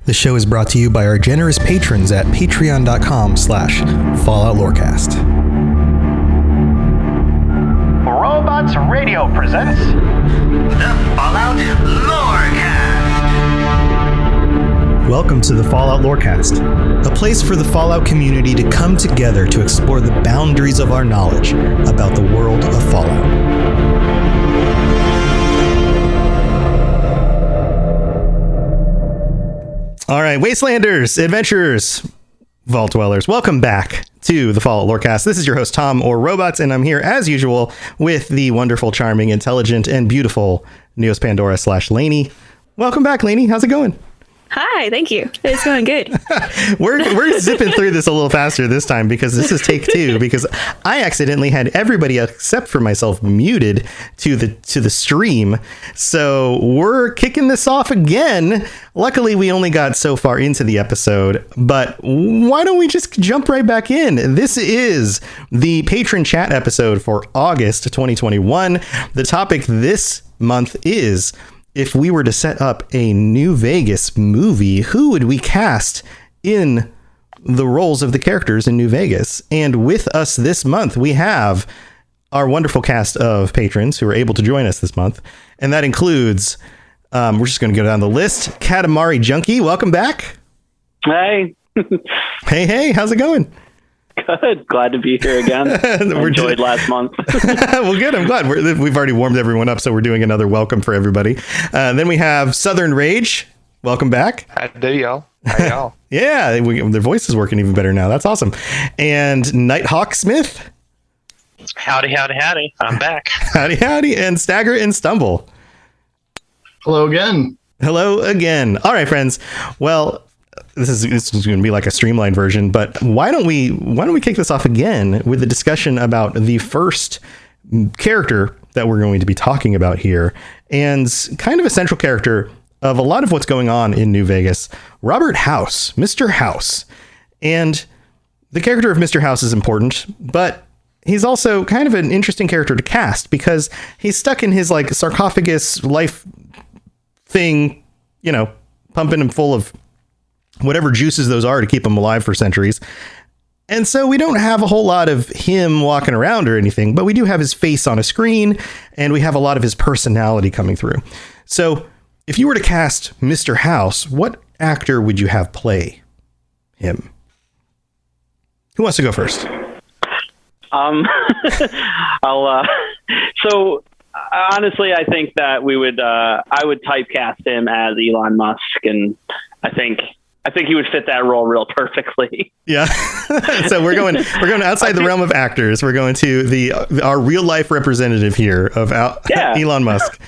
The show is brought to you by our generous patrons at patreon.com/FalloutLorecast. Robots Radio presents the Fallout Lorecast. Welcome to the Fallout Lorecast, a place for the Fallout community to come together to explore the boundaries of our knowledge about the world of Fallout. All right, Wastelanders, adventurers, Vault Dwellers, welcome back to the Fallout Lorecast. This is your host, Tom, or Robots, and I'm here, as usual, with the wonderful, charming, intelligent, and beautiful Neos Pandora / Lainey. Welcome back, Lainey. How's it going? Hi, thank you. It's going good. We're zipping through this a little faster this time because this is take two, because I accidentally had everybody except for myself muted to the stream. So we're kicking this off again. Luckily, we only got so far into the episode, but why don't we just jump right back in? This is the patron chat episode for August 2021. The topic this month is: if we were to set up a New Vegas movie, who would we cast in the roles of the characters in New Vegas? And with us this month, we have our wonderful cast of patrons who are able to join us this month. And that includes, we're just going to go down the list. Katamari Junkie, welcome back. Hey. Hey, how's it going? Good. Glad to be here again. Enjoyed last month. Well, good. I'm glad. We've already warmed everyone up, so we're doing another welcome for everybody. Then we have Southern Rage. Welcome back. How do y'all? How y'all? Yeah, their voice is working even better now. That's awesome. And Nighthawk Smith. Howdy. I'm back. Howdy. And Stagger and Stumble. Hello again. All right, friends. Well, this is going to be like a streamlined version, but why don't we kick this off again with a discussion about the first character that we're going to be talking about here, and kind of a central character of a lot of what's going on in New Vegas, Robert House, Mr. House. And the character of Mr. House is important, but he's also kind of an interesting character to cast because he's stuck in his like sarcophagus life thing, pumping him full of whatever juices those are to keep him alive for centuries. And so we don't have a whole lot of him walking around or anything, but we do have his face on a screen, and we have a lot of his personality coming through. So if you were to cast Mr. House, what actor would you have play him? Who wants to go first? So honestly, I think that I would typecast him as Elon Musk, and I think he would fit that role real perfectly. Yeah. So we're going outside the realm of actors. We're going to our real life representative here of Elon Musk.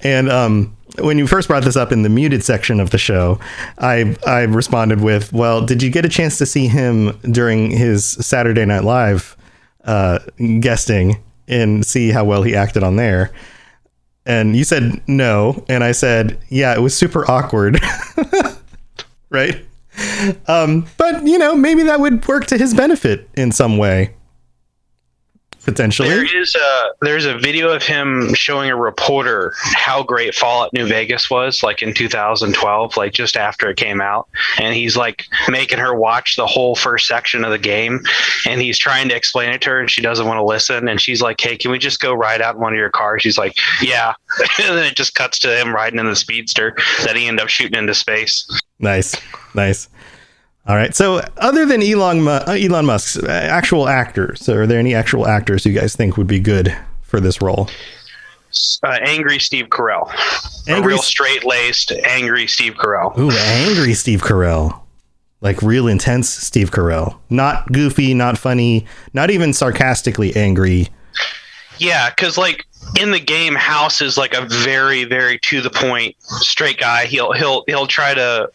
And when you first brought this up in the muted section of the show, I responded with, well, did you get a chance to see him during his Saturday Night Live guesting and see how well he acted on there? And you said no. And I said, yeah, it was super awkward. Right. But, maybe that would work to his benefit in some way. Potentially. There's a video of him showing a reporter how great Fallout New Vegas was, like in 2012, like just after it came out. And he's like making her watch the whole first section of the game. And he's trying to explain it to her, and she doesn't want to listen. And she's like, hey, can we just go ride out in one of your cars? She's like, yeah. And then it just cuts to him riding in the speedster that he ended up shooting into space. Nice. All right. So other than Elon Musk's actual actors, are there any actual actors you guys think would be good for this role? Angry Steve Carell. A real straight-laced, angry Steve Carell. Ooh, angry Steve Carell. Like real intense Steve Carell. Not goofy, not funny, not even sarcastically angry. Yeah, because like in the game, House is like a very, very to the point straight guy. He'll try to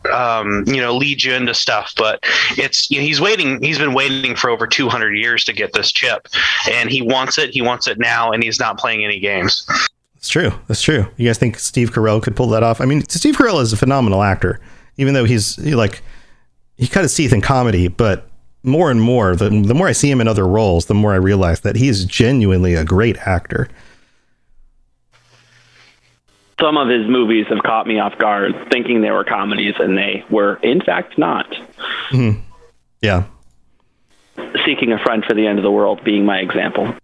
lead you into stuff, but it's he's been waiting for over 200 years to get this chip, and he wants it now, and he's not playing any games. That's true. You guys think Steve Carell could pull that off? I mean, Steve Carell is a phenomenal actor, even though he cut his teeth in comedy, but more and more, the more I see him in other roles, the more I realize that he is genuinely a great actor. some of his movies have caught me off guard, thinking they were comedies, and they were in fact not. Mm-hmm. Yeah. Seeking a Friend for the End of the World being my example.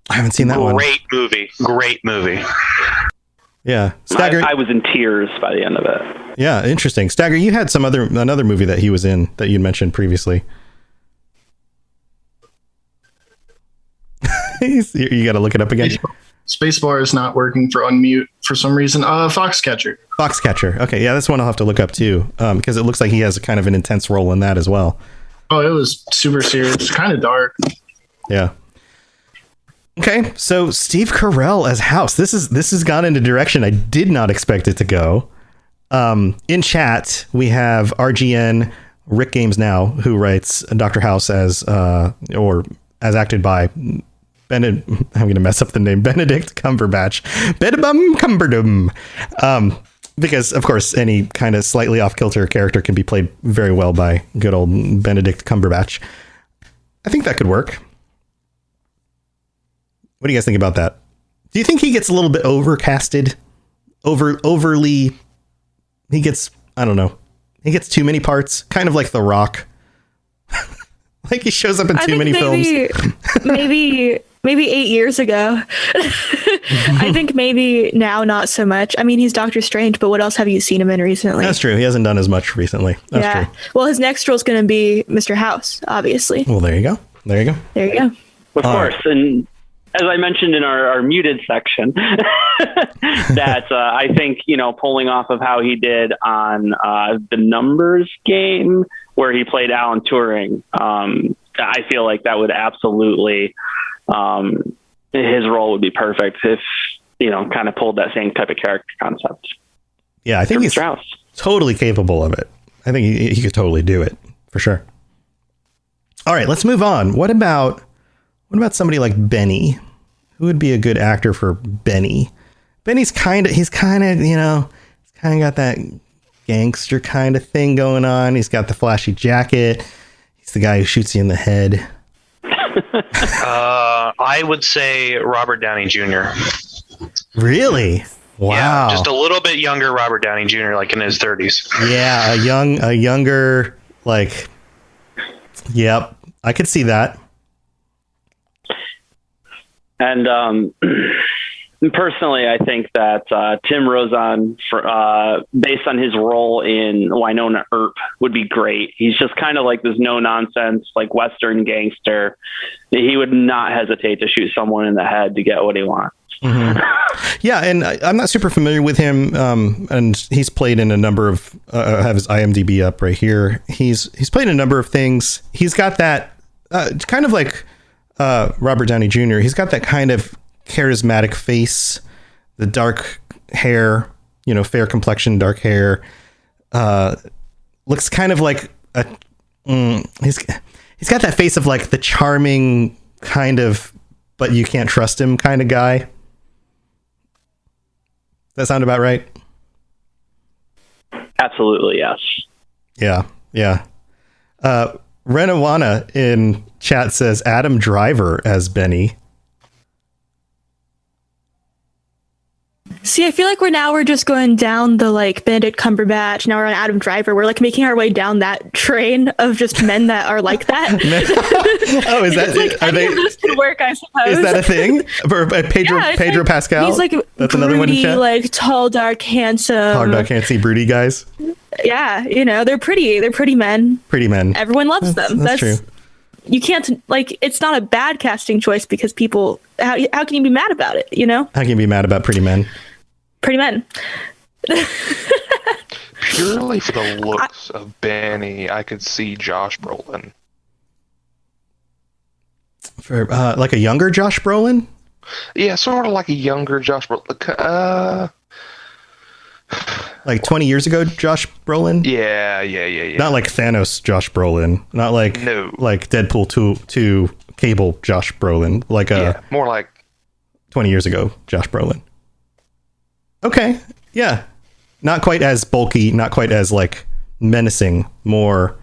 I haven't seen that one. Great movie. Yeah. Stagger. I was in tears by the end of it. Yeah, interesting. Stagger, you had another movie that he was in that you mentioned previously. You got to look it up again. Spacebar is not working for unmute for some reason. Foxcatcher. Foxcatcher. Okay, yeah, that's one I'll have to look up too, because it looks like he has a kind of an intense role in that as well. Oh, it was super serious, kind of dark. Yeah. Okay, so Steve Carell as House. This has gone into a direction I did not expect it to go. In chat, we have RGN Rick Games Now, who writes Dr. House as acted by Benedict. I'm going to mess up the name. Benedict Cumberbatch. Bedabum Cumberdum. Because of course, any kind of slightly off kilter character can be played very well by good old Benedict Cumberbatch. I think that could work. What do you guys think about that? Do you think he gets a little bit overcasted? Overly? He gets, I don't know. He gets too many parts, kind of like The Rock. Like he shows up in too many films. Maybe 8 years ago. I think maybe now not so much. I mean, he's Doctor Strange, but what else have you seen him in recently? That's true. He hasn't done as much recently. That's true. Well, his next role is going to be Mr. House, obviously. Well, there you go. Of course. And as I mentioned in our muted section, that I think, pulling off of how he did on the Numbers Game, where he played Alan Turing, I feel like that would absolutely, his role would be perfect if, kind of pulled that same type of character concept. Yeah, I think he's totally capable of it. I think he could totally do it, for sure. All right, let's move on. What about somebody like Benny? Who would be a good actor for Benny? Benny's kind of got that gangster kind of thing going on. He's got the flashy jacket. He's the guy who shoots you in the head. I would say Robert Downey Jr. Really? Wow. Yeah, just a little bit younger Robert Downey Jr., like in his 30s. Yeah, a younger, like, yep, I could see that. And personally, I think that Tim Rozon, based on his role in Winona Earp, would be great. He's just kind of like this no-nonsense, like Western gangster. He would not hesitate to shoot someone in the head to get what he wants. Mm-hmm. Yeah, and I'm not super familiar with him, and he's played in a number of. I have his IMDb up right here. He's played in a number of things. He's got that kind of like Robert Downey Jr. He's got that kind of charismatic face, the dark hair, fair complexion, dark hair. Looks kind of like he's got that face of like the charming kind of, but you can't trust him kind of guy. That sound about right? Absolutely, yes. Yeah. Renawana in chat says Adam Driver as Benny. See, I feel like we're just going down the like Benedict Cumberbatch. Now we're on Adam Driver. We're like making our way down that train of just men that are like that. Oh, is that like, are they? This could work, I suppose. Is that a thing for Pedro like, Pascal? He's like that's broody, another one in chat. Like tall, dark, handsome. Tall, dark, handsome, broody guys. Yeah, they're pretty. They're pretty men. Pretty men. Everyone loves them. That's true. You can't it's not a bad casting choice because people. How can you be mad about it? How can you be mad about pretty men? Pretty men. Purely for the looks of Benny, I could see Josh Brolin. For like a younger Josh Brolin? Yeah, sort of like a younger Josh Brolin. Like 20 years ago, Josh Brolin? Yeah. Not like Thanos Josh Brolin. Not like like Deadpool 2 Cable Josh Brolin. Like more like 20 years ago, Josh Brolin. Okay. Yeah. Not quite as bulky, not quite as like menacing, more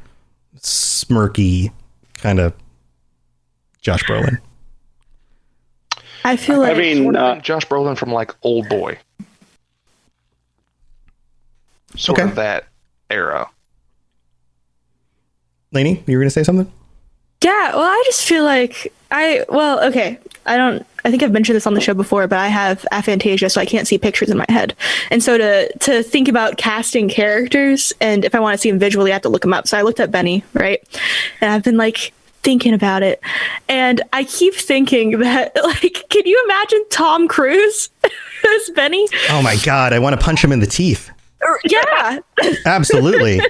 smirky kind of Josh Brolin. I feel like Josh Brolin from like Old Boy. Sort Okay. of that era. Lainey, you were going to say something? Yeah, well, I just feel like okay. I think I've mentioned this on the show before, but I have aphantasia, so I can't see pictures in my head. And so to think about casting characters, and if I want to see them visually, I have to look them up. So I looked up Benny, right? And I've been like thinking about it. And I keep thinking that, like, can you imagine Tom Cruise as Benny? Oh my God, I want to punch him in the teeth. Yeah. Absolutely.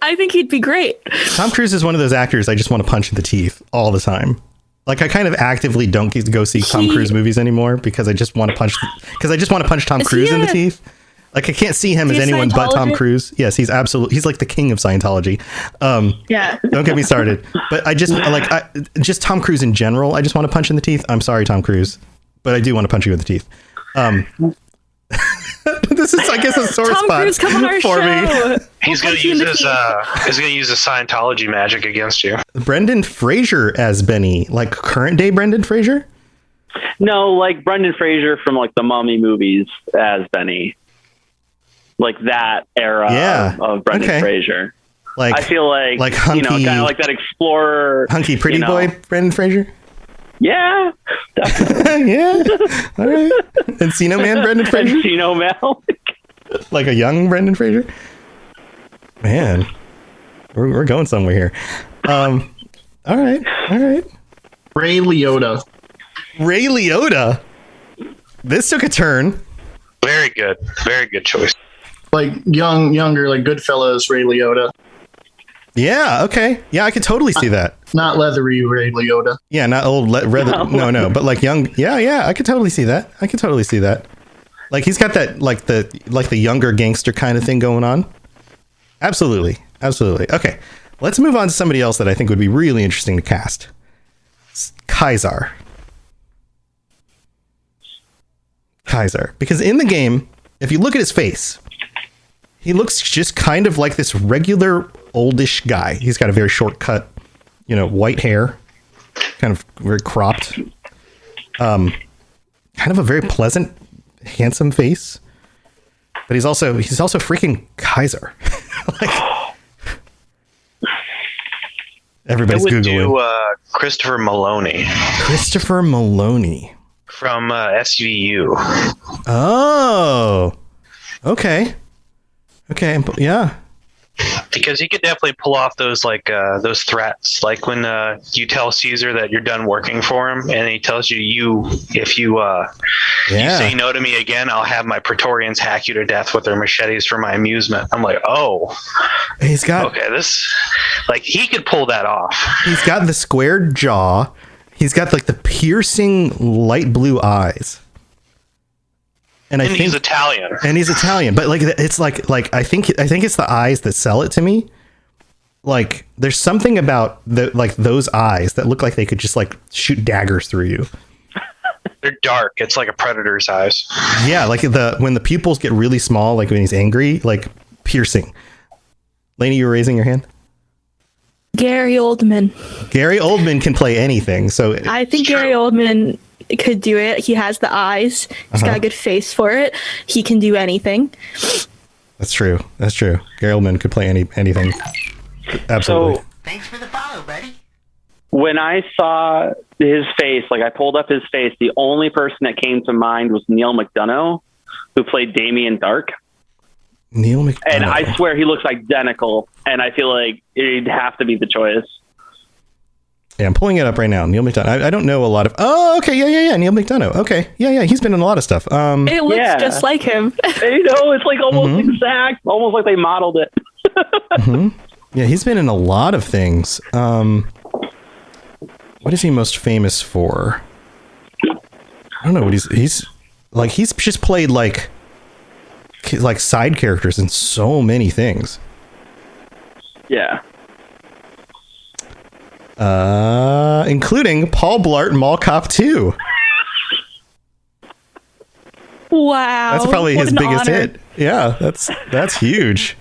I think he'd be great. Tom Cruise is one of those actors I just want to punch in the teeth all the time. Like, I kind of actively don't go see Tom Cruise movies anymore because I just want to punch Tom Cruise in the teeth. Like, I can't see him as anyone but Tom Cruise. Yes, he's like the king of Scientology. Yeah. Don't get me started. But I just just Tom Cruise in general, I just want to punch in the teeth. I'm sorry, Tom Cruise, but I do want to punch you in the teeth. This is, I guess, a sore Tom spot Cruise, come on our for show. me. He's going to use his Scientology magic against you. Brendan Fraser as Benny, like current day Brendan Fraser. No, like Brendan Fraser from like the Mummy movies as Benny, like that era of Brendan Fraser. Like, I feel like hunky, kind of like that explorer, hunky pretty boy Brendan Fraser. Yeah, definitely. Yeah, all right. Encino Man Brendan Fraser. Encino Man. Like a young Brendan Fraser. Man, we're going somewhere here. All right. Ray Liotta. This took a turn. Very good choice. Like younger, like Goodfellas Ray Liotta. Yeah. Okay. Yeah, I could totally see that. Not leathery Ray Liotta. Yeah, not old. No, but like young. Yeah. I could totally see that. Like he's got that like the younger gangster kind of thing going on. Absolutely. Okay, let's move on to somebody else that I think would be really interesting to cast. Kaiser. Because in the game, if you look at his face, he looks just kind of like this regular oldish guy. He's got a very short cut, white hair, kind of very cropped, kind of a very pleasant, handsome face. But he's also freaking Kaiser. Like, everybody's I would Googling. do Christopher Maloney. Christopher Maloney from SVU. Oh, okay, yeah. Because he could definitely pull off those those threats, like when you tell Caesar that you're done working for him, and he tells you if you say no to me again, I'll have my Praetorians hack you to death with their machetes for my amusement. I'm like, oh, he's got he could pull that off. He's got the squared jaw. He's got like the piercing light blue eyes. And I think he's Italian. But like it's like I think it's the eyes that sell it to me. Like there's something about those eyes that look like they could just like shoot daggers through you. They're dark. It's like a predator's eyes. Yeah, like when the pupils get really small, like when he's angry, like piercing. Lainey, you were raising your hand? Gary Oldman. Gary Oldman can play anything. So I think Gary Oldman could do it. He has the eyes. He's got a good face for it. He can do anything. That's true. Gary Oldman could play anything. Absolutely. So, thanks for the follow, buddy. When I saw his face, like I pulled up his face, the only person that came to mind was Neil McDonough, who played Damien Dark. Neil McDonough. And I swear he looks identical, and I feel like it'd have to be the choice. Yeah, I'm pulling it up right now. Neil McDonough. I don't know a lot of. Oh, okay, yeah. Neil McDonough. Okay, yeah. He's been in a lot of stuff. It looks just like him. It's like almost exact, almost like they modeled it. Yeah, he's been in a lot of things. What is he most famous for? I don't know what he's just played like side characters in so many things. Yeah. Including Paul Blart in Mall Cop 2. Wow. That's probably his biggest honor. hit. Yeah, that's huge.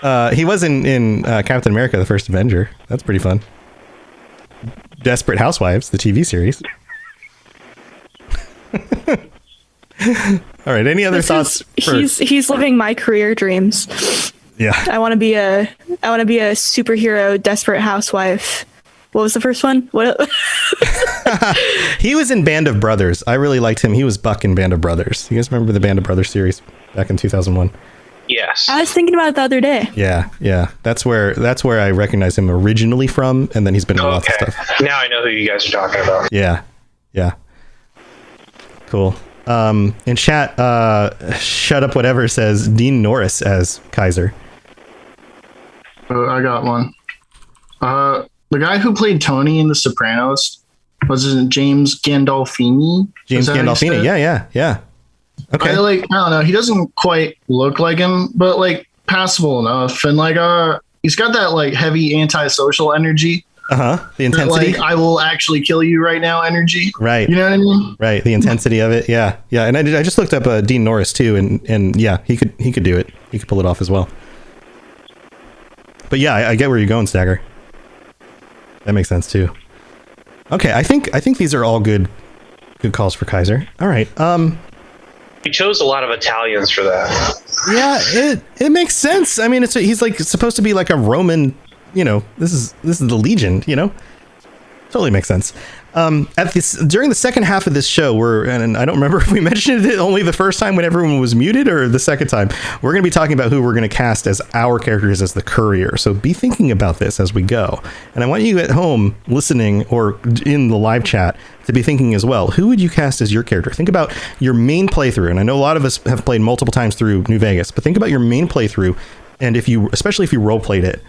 He was in Captain America, the First Avenger. That's pretty fun. Desperate Housewives, the TV series. All right. Any other thoughts? He's living my career dreams. Yeah. I want to be a superhero desperate housewife. What was the first one? What? He was in Band of Brothers. I really liked him. He was Buck in Band of Brothers. You guys remember the Band of Brothers series back in 2001? Yes. I was thinking about it the other day. Yeah. That's where I recognize him originally from, and then he's been in lots of stuff. Now I know who you guys are talking about. Yeah. Cool. In chat, Shut Up Whatever says Dean Norris as Kaiser. I got one. The guy who played Tony in The Sopranos was it James Gandolfini? James Gandolfini. Yeah. Okay. I don't know. He doesn't quite look like him, but like passable enough. And like, he's got that like heavy antisocial energy. The intensity. Like, I will actually kill you right now energy. Right. You know what I mean? Right. The intensity of it. Yeah. And I just looked up Dean Norris too, and yeah, he could do it. He could pull it off as well. But yeah, I get where you're going, Stagger. That makes sense too. Okay, I think these are all good calls for Kaiser. All right. We chose a lot of Italians for that. Yeah, it makes sense. I mean, he's like supposed to be like a Roman. You know, this is the Legion. You know, totally makes sense. During the second half of this show, and I don't remember if we mentioned it only the first time when everyone was muted or the second time, we're going to be talking about who we're going to cast as our characters as the courier. So be thinking about this as we go. And I want you at home listening or in the live chat to be thinking as well. Who would you cast as your character? Think about your main playthrough. And I know a lot of us have played multiple times through New Vegas, but think about your main playthrough. And especially if you role played it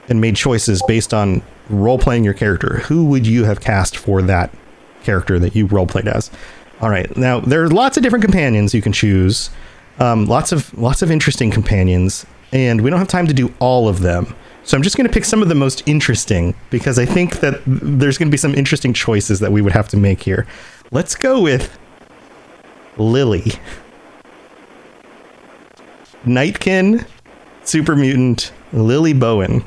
and made choices based on role playing your character, who would you have cast for that character that you role played as? All right. Now there are lots of different companions you can choose. Lots of interesting companions, and we don't have time to do all of them. So I'm just going to pick some of the most interesting because I think that there's going to be some interesting choices that we would have to make here. Let's go with Lily. Nightkin, super mutant, Lily Bowen.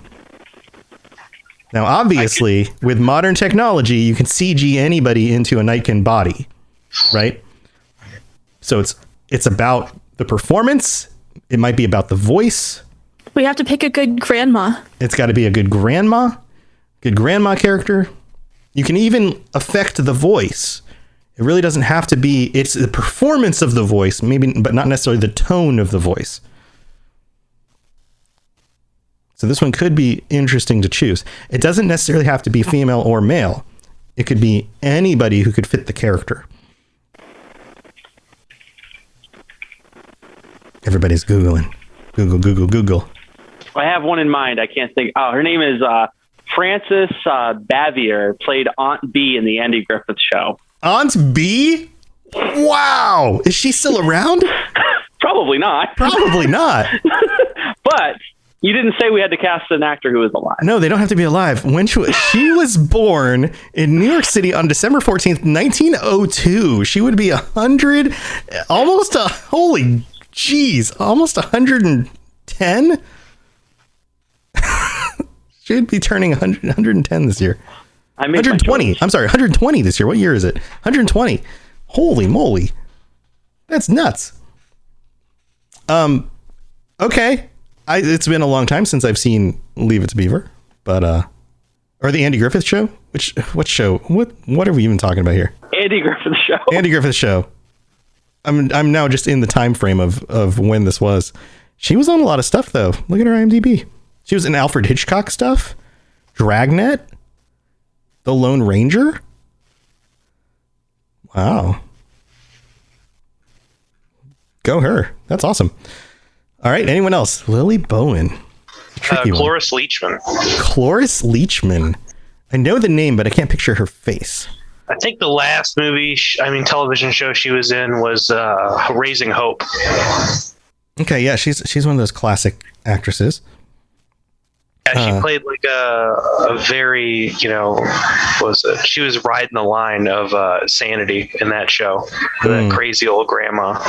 Now, obviously, with modern technology, you can CG anybody into a Nightkin body, right? So it's about the performance. It might be about the voice. We have to pick a good grandma. It's got to be a good grandma character. You can even affect the voice. It really doesn't have to be. It's the performance of the voice, maybe, but not necessarily the tone of the voice. So this one could be interesting to choose. It doesn't necessarily have to be female or male. It could be anybody who could fit the character. Everybody's Googling. Google. I have one in mind. I can't think. Oh, her name is Frances Bavier, played Aunt B in the Andy Griffith Show. Aunt B? Wow. Is she still around? Probably not. Probably not. But you didn't say we had to cast an actor who was alive. No, they don't have to be alive. When she was born in New York City on December 14th, 1902. She would be 100, almost 110? She'd be turning 110 this year. 120. I'm sorry, 120 this year. What year is it? 120. Holy moly. That's nuts. Okay. It's been a long time since I've seen Leave It to Beaver, but or the Andy Griffith Show. What show? What are we even talking about here? Andy Griffith Show. Andy Griffith Show. I'm now just in the time frame of when this was. She was on a lot of stuff though. Look at her IMDb. She was in Alfred Hitchcock stuff, Dragnet, The Lone Ranger. Wow. Go her. That's awesome. All right. Anyone else? Lily Bowen. Cloris Leachman. Cloris Leachman. I know the name, but I can't picture her face. I think the last television show she was in was Raising Hope. Okay. Yeah. She's one of those classic actresses. Yeah, she played like a very, she was riding the line of sanity in that show. That crazy old grandma.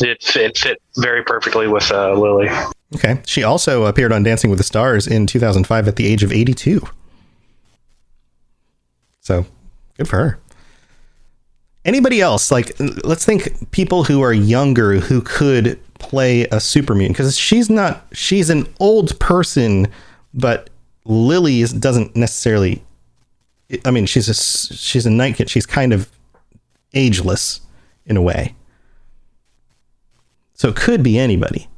It fit very perfectly with Lily. Okay. She also appeared on Dancing with the Stars in 2005 at the age of 82. So good for her. Anybody else? Like, let's think people who are younger who could play a super mutant, because she's an old person, but Lily doesn't necessarily. I mean, she's a night kid. She's kind of ageless in a way, so it could be anybody.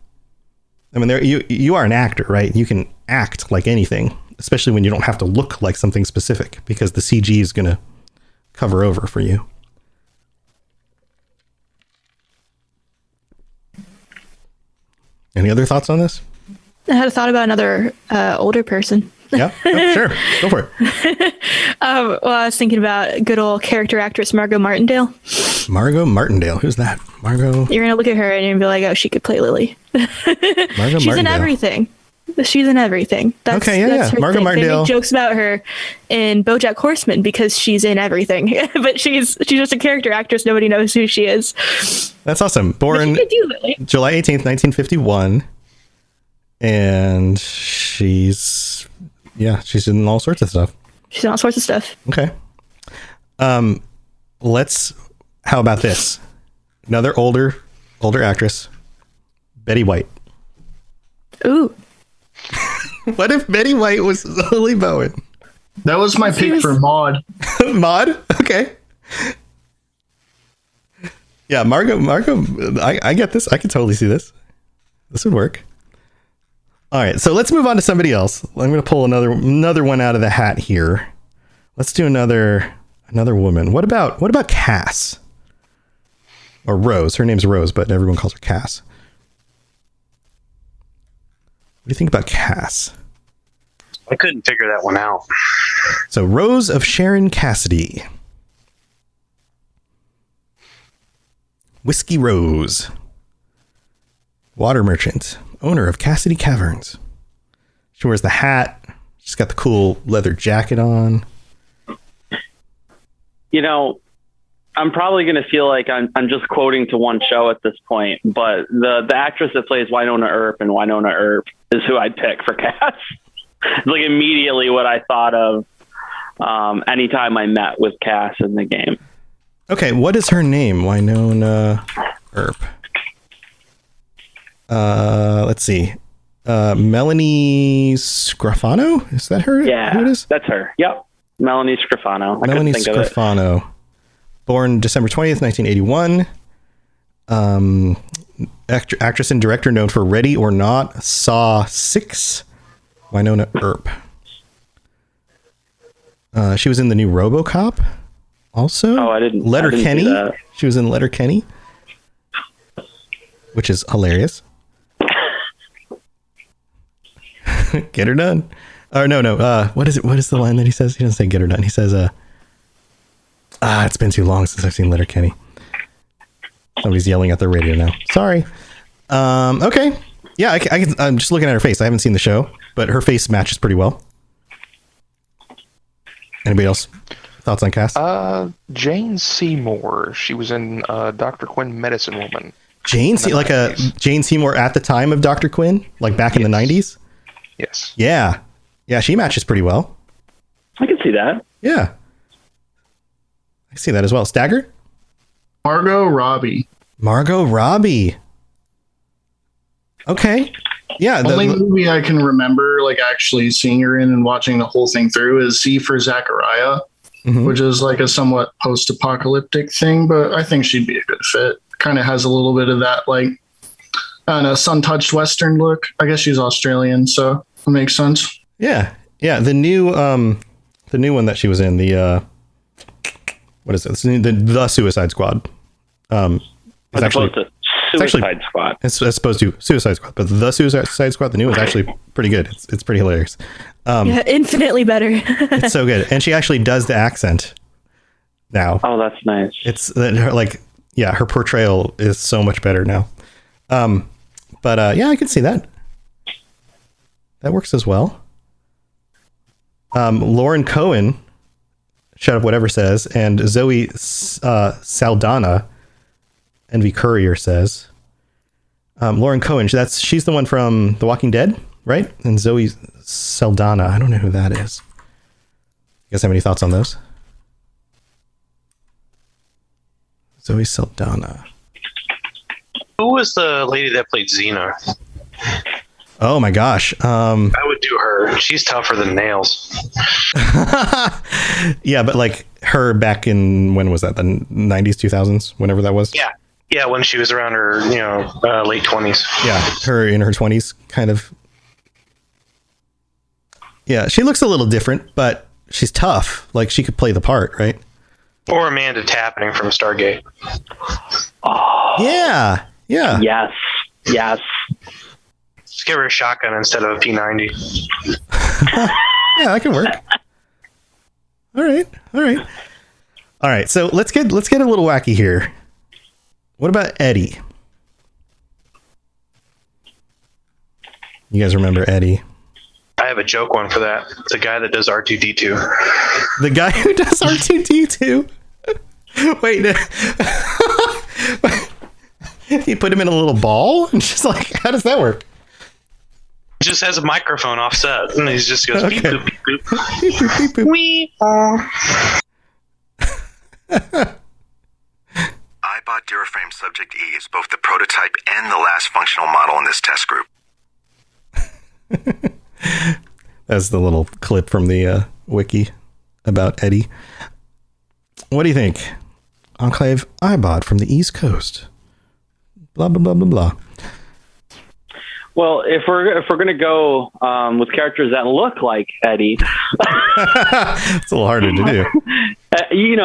I mean, you are an actor, right? You can act like anything, especially when you don't have to look like something specific, because the CG is going to cover over for you. Any other thoughts on this? I had a thought about another older person. Yeah, oh, sure. Go for it. Well, I was thinking about good old character actress Margot Martindale. Margot Martindale. Who's that? Margot. You're going to look at her and you're going to be like, oh, she could play Lily. Margot She's in everything. She's in everything. That's her Margot thing. Martindale. They make jokes about her in BoJack Horseman because she's in everything, but she's just a character actress. Nobody knows who she is. That's awesome. Born July 18th, 1951. And she's in all sorts of stuff. She's in all sorts of stuff. Okay. How about this? Another older actress, Betty White. Ooh. What if Betty White was Lily Bowen? That was my pick for Maude. Maude? Okay. Yeah, Margot, I get this. I can totally see this. This would work. All right, so let's move on to somebody else. I'm going to pull another one out of the hat here. Let's do another woman. What about Cass? Or Rose. Her name's Rose, but everyone calls her Cass. What do you think about Cass? I couldn't figure that one out. So Rose of Sharon Cassidy. Whiskey Rose. Water merchant. Owner of Cassidy Caverns. She wears the hat. She's got the cool leather jacket on. You know, I'm probably going to feel like I'm just quoting to one show at this point, but the actress that plays Winona Earp in Winona Earp is who I'd pick for Cass. It's like immediately what I thought of anytime I met with Cass in the game. Okay, what is her name? Winona Earp. Let's see. Melanie Scrofano? Is that her? Yeah, who it is? That's her. Yep. Melanie Scrofano. Melanie Scrofano. Born December 20th, 1981. Actress and director known for Ready or Not, Saw 6. Winona Earp. She was in the new RoboCop also. Oh, I didn't. Letterkenny. See that. She was in Letterkenny, which is hilarious. Get her done. Or no. What is it? What is the line that he says? He doesn't say get her done. He says, it's been too long since I've seen Letterkenny. Somebody's yelling at their radio now. Sorry. Okay. Yeah, I'm just looking at her face. I haven't seen the show, but her face matches pretty well. Anybody else? Thoughts on Cass? Jane Seymour. She was in Dr. Quinn Medicine Woman. Jane Seymour at the time of Dr. Quinn? Like back in the 90s? Yes. Yeah. Yeah, she matches pretty well. I can see that. Yeah. I see that as well. Stagger? Margot Robbie. Okay. Yeah. The only movie I can remember like actually seeing her in and watching the whole thing through is Z for Zachariah, which is like a somewhat post-apocalyptic thing, but I think she'd be a good fit. Kind of has a little bit of that like, I don't know, sun-touched Western look. I guess she's Australian, so it makes sense. Yeah. Yeah. The new one that she was in, what is it? The Suicide Squad. As opposed to Suicide Squad. As opposed to Suicide Squad, but the Suicide Squad, the new one's actually pretty good. It's pretty hilarious. Yeah, infinitely better. It's so good, and she actually does the accent now. Oh, that's nice. It's like, yeah, her portrayal is so much better now. But yeah, I can see that. That works as well. Lauren Cohen, Shut Up Whatever says, and Zoe Saldana, Envy Courier says. Lauren Cohen, she's the one from The Walking Dead, right? And Zoe Saldana, I don't know who that is. You guys have any thoughts on those? Zoe Saldana. Who was the lady that played Xena? Oh my gosh. I would do her. She's tougher than nails. Yeah, but like her back in, when was that? The 90s, 2000s, whenever that was? Yeah. Yeah, when she was around her, late 20s. Yeah, her in her 20s, kind of. Yeah, she looks a little different, but she's tough. Like, she could play the part, right? Or Amanda Tapping from Stargate. Oh, Yeah. yes. Just give her a shotgun instead of a P90. Yeah, that could work. All right. So let's get a little wacky here. What about Eddie? You guys remember Eddie? I have a joke one for that. It's a guy that does R2D2. The guy who does R2D2? Wait. He put him in a little ball? And just like, how does that work? He just has a microphone offset, and he just goes beep boop beep boop. Beep, boop, beep, boop. Wee. iBot Duraframe Subject E is both the prototype and the last functional model in this test group. That's the little clip from the wiki about Eddie. What do you think? Enclave iBot from the East Coast. Blah, blah, blah, blah, blah. Well, if we're gonna go with characters that look like Eddie, It's a little harder to do. you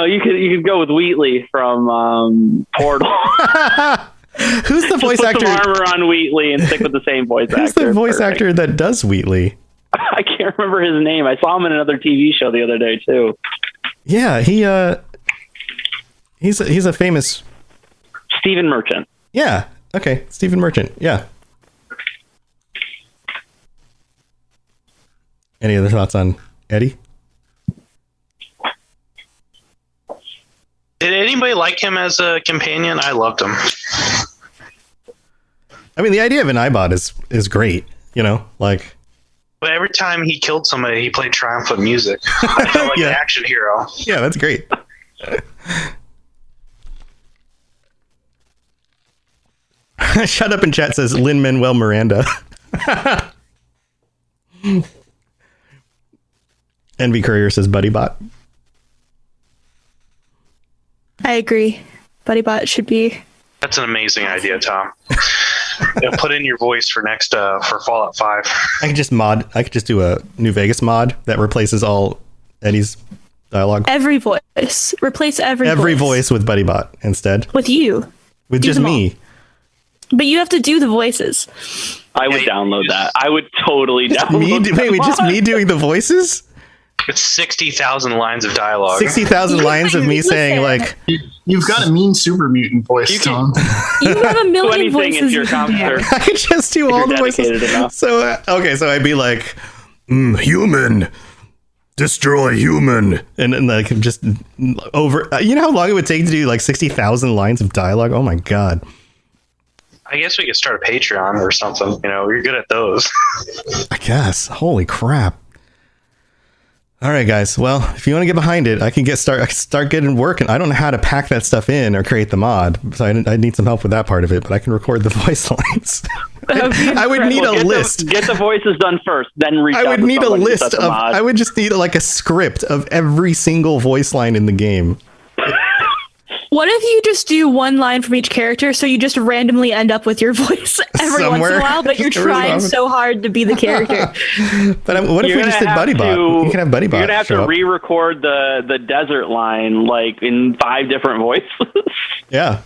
could go with Wheatley from Portal. Who's the voice Put actor? some armor on Wheatley and stick with the same voice actor. Who's the voice Perfect. actor that does Wheatley? I can't remember his name. I saw him in another TV show the other day too. Yeah, he's a famous. Stephen Merchant. Yeah. Okay, Stephen Merchant. Yeah. Any other thoughts on Eddie? Did anybody like him as a companion? I loved him. I mean, the idea of an iBot is great. Like. But every time he killed somebody, he played triumphant music. I felt like Yeah. an action hero. Yeah, that's great. Shut up in chat says Lin-Manuel Miranda. Envy Courier says BuddyBot. I agree. BuddyBot should be. That's an amazing idea, Tom. Put in your voice for next for Fallout 5. I could just do a New Vegas mod that replaces all Eddie's dialogue. Every voice. Replace every Voice with BuddyBot instead. with you. With Do just them all. me. But you have to do the voices. I would download that. I would totally download Just me doing the voices? It's 60,000 lines of dialogue. 60,000 lines of me saying like, You've got a mean super mutant voice, Tom. You have a do million anything voices. if you're you can do. confident. I could just do all the you're voices. dedicated enough. So, so I'd be like, human, destroy human. And like just over, you know how long it would take to do like 60,000 lines of dialogue? Oh my God. I guess we could start a Patreon or something. You're good at those. I guess. Holy crap. All right, guys. Well, if you want to get behind it, I can start getting working. I don't know how to pack that stuff in or create the mod, so I need some help with that part of it. But I can record the voice lines. I would need a list. Get the voices done first, then reach I out would to need a somebody to list set the of. mod. I would just need like a script of every single voice line in the game. What if you just do one line from each character, so you just randomly end up with your voice every once in Somewhere. a while, but you're Just every trying moment. so hard to be the character? But what if You're we just did gonna have BuddyBot? You can have BuddyBot. You're gonna have show to up. re-record the desert line like in 5 different voices. Yeah,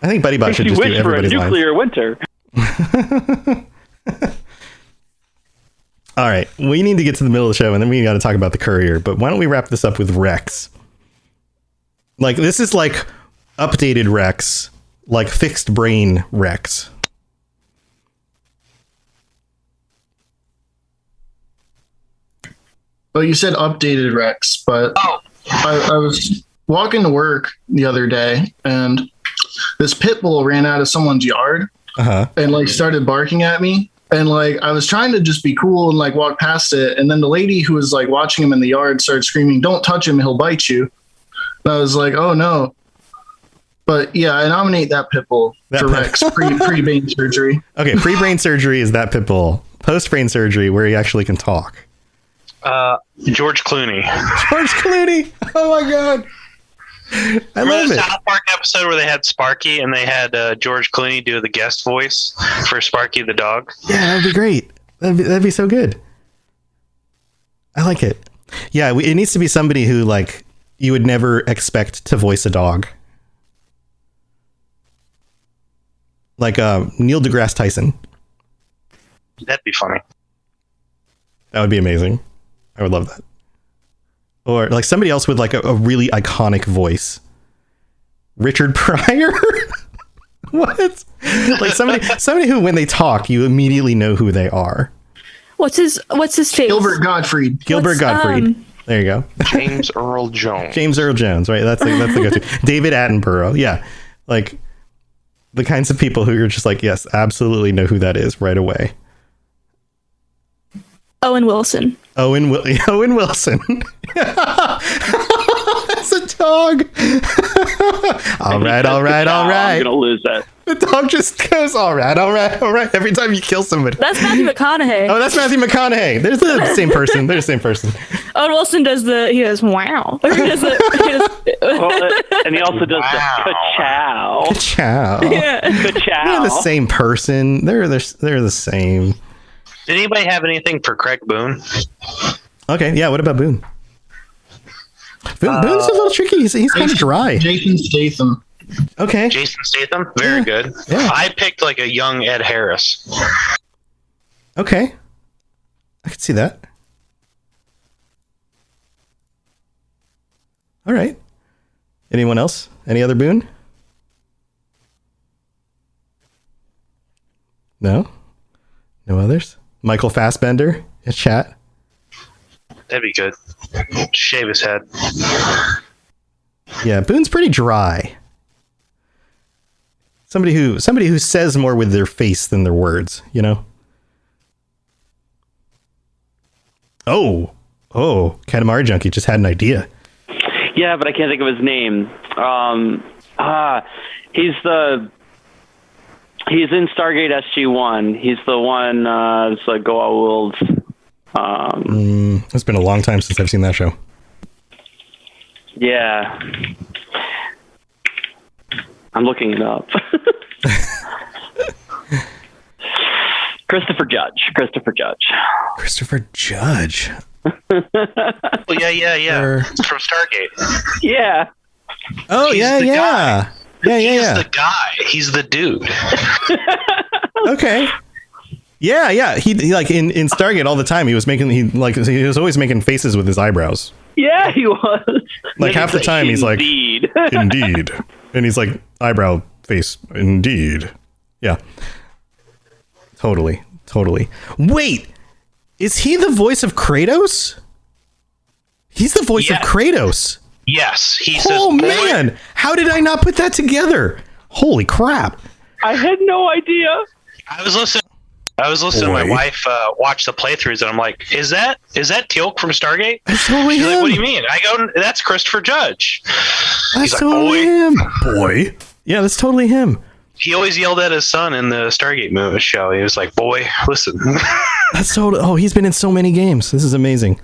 I think BuddyBot should You just do wish for a everybody's lines. nuclear winter. All right, we need to get to the middle of the show, and then we got to talk about the courier. But why don't we wrap this up with Rex? Like, this is like updated Rex, like fixed brain Rex. Well, you said updated Rex, but I was walking to work the other day, and this pit bull ran out of someone's yard and like started barking at me. And like I was trying to just be cool and like walk past it, and then the lady who was like watching him in the yard started screaming, "Don't touch him, he'll bite you." And I was like, "Oh no." But yeah, I nominate that Pitbull for Rex pre-brain surgery. Okay, pre-brain surgery is that Pitbull. Post-brain surgery, where he actually can talk. George Clooney. George Clooney. Oh my god. I love the it. South Park episode where they had Sparky and they had George Clooney do the guest voice for Sparky the dog. Yeah, that'd be great. That'd be so good. I like it. Yeah, it needs to be somebody who, like, you would never expect to voice a dog. Like Neil deGrasse Tyson. That'd be funny. That would be amazing. I would love that. Or like somebody else with like a really iconic voice. Richard Pryor? What? Like somebody who, when they talk, you immediately know who they are. What's his face? Gilbert Gottfried. There you go. James Earl Jones. James Earl Jones, right? That's the go-to. David Attenborough. Yeah. Like the kinds of people who you're just like, yes, absolutely know who that is right away. Owen Wilson. Owen Wilson. It's a dog. All right. I'm gonna lose that. The dog just goes, all right. Every time you kill somebody. That's Matthew McConaughey. Oh, that's Matthew McConaughey. They're the same person. They're the same person. Owen Wilson does he goes, wow. Or he does and he also does the ka-chow. Ka-chow. Yeah. Ka-chow. They're the same person. They're the same. Did anybody have anything for Craig Boone? Okay, yeah. What about Boone? Boone's a little tricky. He's kind of dry. Jason Statham. Okay. Jason Statham? Very good. Yeah. I picked like a young Ed Harris. Okay. I could see that. All right. Anyone else? Any other Boone? No? No others? Michael Fassbender in chat. That'd be good. Shave his head. Yeah, Boone's pretty dry. Somebody who says more with their face than their words, you know? Oh, Katamari Junkie just had an idea. Yeah, but I can't think of his name. He's in Stargate SG-1. He's the one, it's like Goa'uld. It's been a long time since I've seen that show. Yeah. I'm looking it up. Christopher Judge. Christopher Judge. Oh, yeah. From Stargate. Yeah. Oh, He's yeah. the He's the guy. He's the dude. Okay. Yeah. He like in Stargate all the time. He was always making faces with his eyebrows. Yeah, he was. Like half the time he's like, indeed. And he's like, eyebrow face, indeed. Yeah. Totally. Wait, is he the voice of Kratos? He's the voice of Kratos. Yes. He says, oh, man. How did I not put that together? Holy crap. I had no idea. I was listening to my wife watch the playthroughs, and I'm like, "Is that Teal'c from Stargate?" That's totally She's him. like, "What do you mean?" I go, "That's Christopher Judge." That's He's totally like, him. Boy. Yeah, that's totally him. He always yelled at his son in the Stargate movie show. He was like, "Boy, listen." That's totally. Oh, he's been in so many games. This is amazing.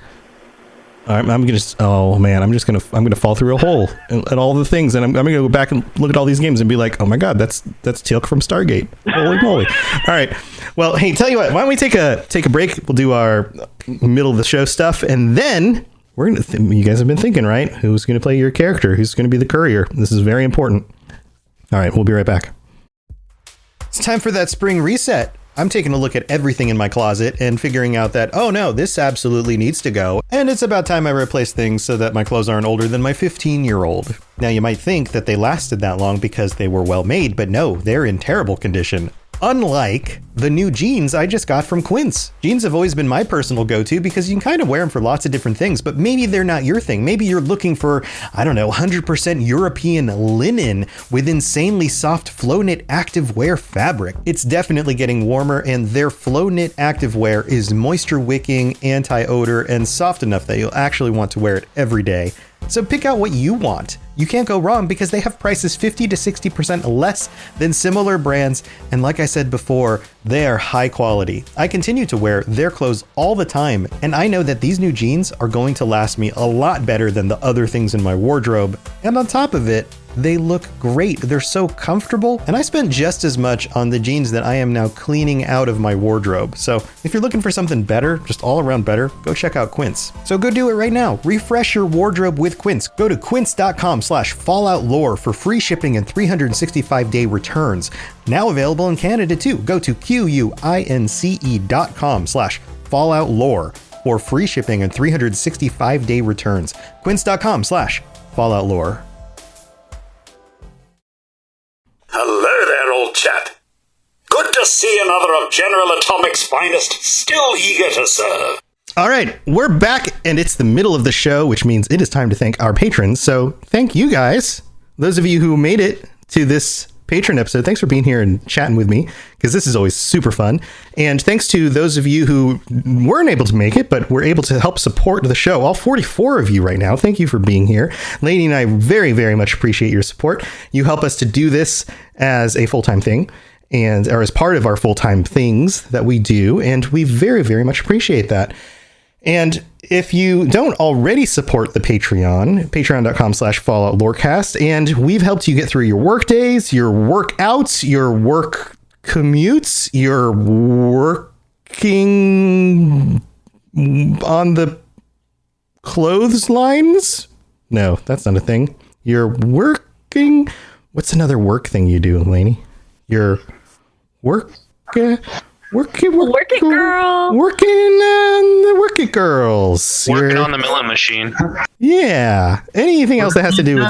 All right, I'm gonna fall through a hole at all the things, and I'm gonna go back and look at all these games and be like, oh my god, that's Teal'c from Stargate. Holy moly! All right, well, hey, tell you what, why don't we take a break? We'll do our middle of the show stuff, and then we're gonna. You guys have been thinking, right? Who's gonna play your character? Who's gonna be the courier? This is very important. All right, we'll be right back. It's time for that spring reset. I'm taking a look at everything in my closet and figuring out that, oh no, this absolutely needs to go. And it's about time I replace things so that my clothes aren't older than my 15-year-old. Now you might think that they lasted that long because they were well made, but no, they're in terrible condition. Unlike the new jeans I just got from Quince. Jeans have always been my personal go-to because you can kind of wear them for lots of different things, but maybe they're not your thing. Maybe you're looking for, 100% European linen with insanely soft flow knit activewear fabric. It's definitely getting warmer, and their flow knit activewear is moisture wicking, anti-odor, and soft enough that you'll actually want to wear it every day. So pick out what you want. You can't go wrong because they have prices 50 to 60% less than similar brands. And like I said before, they are high quality. I continue to wear their clothes all the time, and I know that these new jeans are going to last me a lot better than the other things in my wardrobe. And on top of it, they look great. They're so comfortable. And I spent just as much on the jeans that I am now cleaning out of my wardrobe. So if you're looking for something better, just all around better, go check out Quince. So go do it right now. Refresh your wardrobe with Quince. Go to quince.com/falloutlore for free shipping and 365-day returns. Now available in Canada too. Go to quince.com/falloutlore for free shipping and 365-day returns. Quince.com/falloutlore. Hello there, old chap. Good to see another of General Atomic's finest, still eager to serve. All right, we're back, and it's the middle of the show, which means it is time to thank our patrons. So thank you guys, those of you who made it to this patron episode. Thanks for being here and chatting with me, because this is always super fun. And thanks to those of you who weren't able to make it, but were able to help support the show. All 44 of you right now. Thank you for being here. Lainey and I very, very much appreciate your support. You help us to do this as a full-time thing, or as part of our full-time things that we do. And we very, very much appreciate that. And if you don't already support the Patreon, patreon.com/falloutlorecast, and we've helped you get through your work days, your workouts, your work commutes, your working on the clotheslines. No, that's not a thing. You're working. What's another work thing you do, Lainey? You're working girl. Working on the working girls. Working on the milling machine. Yeah. Anything else that has to do with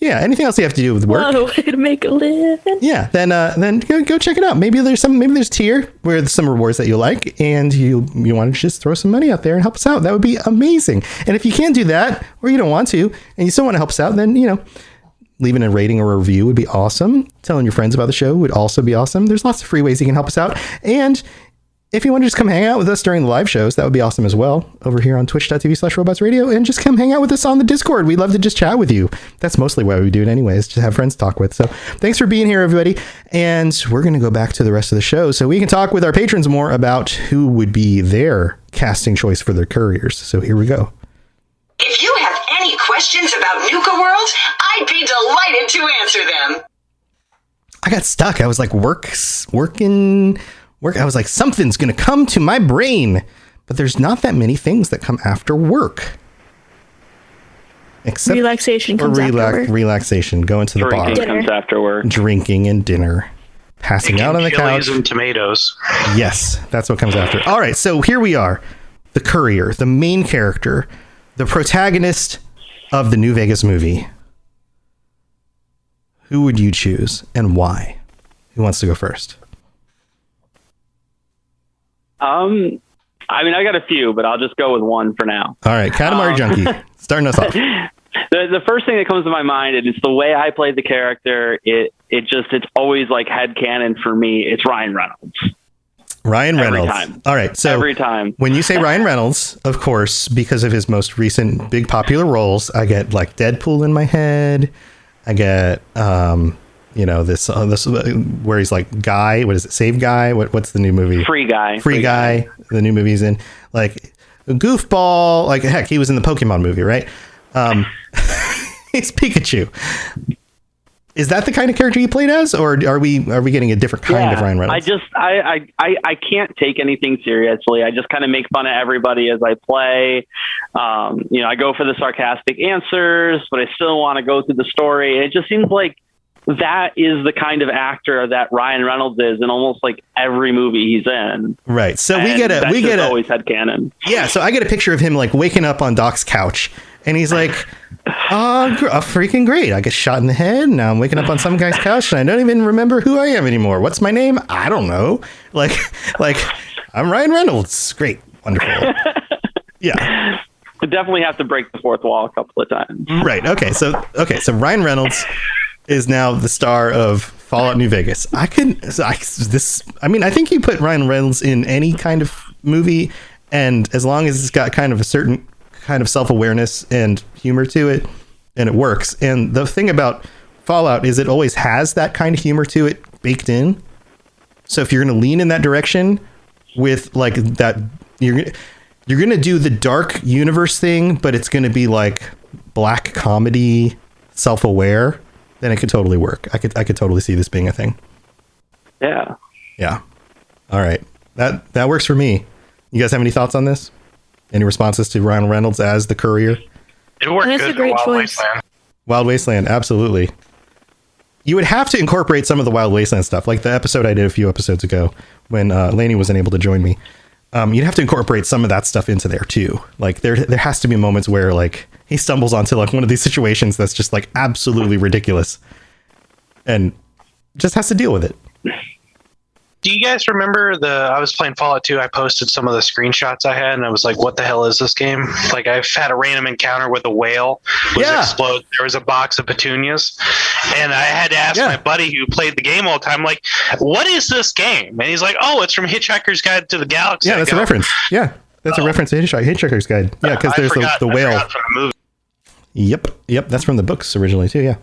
anything else you have to do with work. What a way to make a living. Yeah. Then go check it out. Maybe there's a tier where there's some rewards that you like, and you want to just throw some money out there and help us out. That would be amazing. And if you can't do that, or you don't want to, and you still want to help us out, then leaving a rating or a review would be awesome. Telling your friends about the show would also be awesome. There's lots of free ways you can help us out. And if you want to just come hang out with us during the live shows, that would be awesome as well. Over here on twitch.tv/robotsradio, and just come hang out with us on the Discord. We'd love to just chat with you. That's mostly why we do it anyways, just have friends to talk with. So thanks for being here, everybody. And we're going to go back to the rest of the show so we can talk with our patrons more about who would be their casting choice for their couriers. So here we go. If you have any questions about Nuka World, I'd be delighted to answer them. I got stuck. I was like, work. I was like, something's going to come to my brain. But there's not that many things that come after work. Except relaxation comes after work. Relaxation. Going to the bar. Drinking comes after work. Drinking and dinner. Passing out on the couch. And tomatoes. Yes, that's what comes after. All right, so here we are. The courier, the main character, the protagonist of the New Vegas movie. Who would you choose and why? Who wants to go first? I got a few, but I'll just go with one for now. All right, Katamari Junkie, starting us off. The first thing that comes to my mind, and it's the way I played the character. It's always like headcanon for me. It's Ryan Reynolds. Ryan Reynolds. Every time. All right. So every time when you say Ryan Reynolds, of course, because of his most recent big popular roles, I get like Deadpool in my head. I get, this where he's like Guy. What is it? Save Guy. What's the new movie? Free Guy. Free Guy. The new movie he's in. Like Goofball. Like heck, he was in the Pokemon movie, right? He's Pikachu. Is that the kind of character you played as, or are we getting a different kind of Ryan Reynolds? I can't take anything seriously. I just kind of make fun of everybody as I play. I go for the sarcastic answers, but I still want to go through the story. It just seems like that is the kind of actor that Ryan Reynolds is in almost like every movie he's in. Right. So we get a always headcanon. Yeah. So I get a picture of him like waking up on Doc's couch, and he's like, Freaking great. I get shot in the head. Now I'm waking up on some guy's couch and I don't even remember who I am anymore. What's my name? I don't know. Like I'm Ryan Reynolds. Great. Wonderful. Yeah. You definitely have to break the fourth wall a couple of times. Right. Okay. So Ryan Reynolds is now the star of Fallout New Vegas. I think you put Ryan Reynolds in any kind of movie, and as long as it's got kind of a certain kind of self-awareness and humor to it, and it works. And the thing about Fallout is it always has that kind of humor to it baked in. So if you're going to lean in that direction with like that, you're going to do the dark universe thing, but it's going to be like black comedy, self-aware, then it could totally work. I could totally see this being a thing. Yeah. Yeah. All right. That works for me. You guys have any thoughts on this? Any responses to Ryan Reynolds as the courier? It worked That's good a great for Wild choice. Wasteland. Wild Wasteland, absolutely. You would have to incorporate some of the Wild Wasteland stuff, like the episode I did a few episodes ago when Lainey wasn't able to join me. You'd have to incorporate some of that stuff into there too. Like there has to be moments where like he stumbles onto like one of these situations that's just like absolutely ridiculous, and just has to deal with it. Do you guys remember I was playing Fallout 2, I posted some of the screenshots I had, and I was like, what the hell is this game? Like, I've had a random encounter with a whale explode. There was a box of petunias, and I had to ask my buddy who played the game all the time, like, what is this game? And he's like, oh, it's from Hitchhiker's Guide to the Galaxy. Yeah, that's a reference. Yeah, that's a reference to Hitchhiker's Guide. Yeah, because there's the whale. From the movie. Yep, that's from the books originally too, yeah.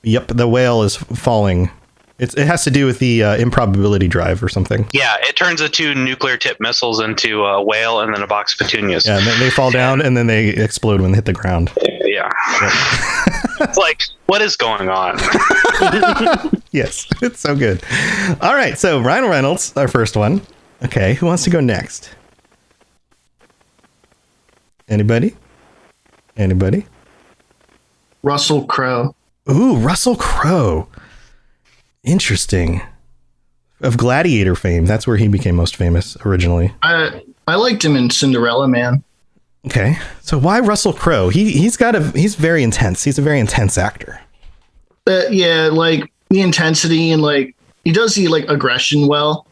Yep, the whale is falling. It has to do with the improbability drive or something. Yeah, it turns the two nuclear tipped missiles into a whale and then a box of petunias. Yeah, and they fall down and then they explode when they hit the ground. Yeah. It's like, what is going on? Yes, it's so good. All right, so Ryan Reynolds, our first one. Okay, who wants to go next? Anybody? Russell Crowe. Ooh, Russell Crowe. Interesting. Of Gladiator fame, that's where he became most famous originally. I liked him in Cinderella Man. Okay, so why Russell Crowe? He's very intense. He's a very intense actor. Yeah, like the intensity and like he does the like aggression well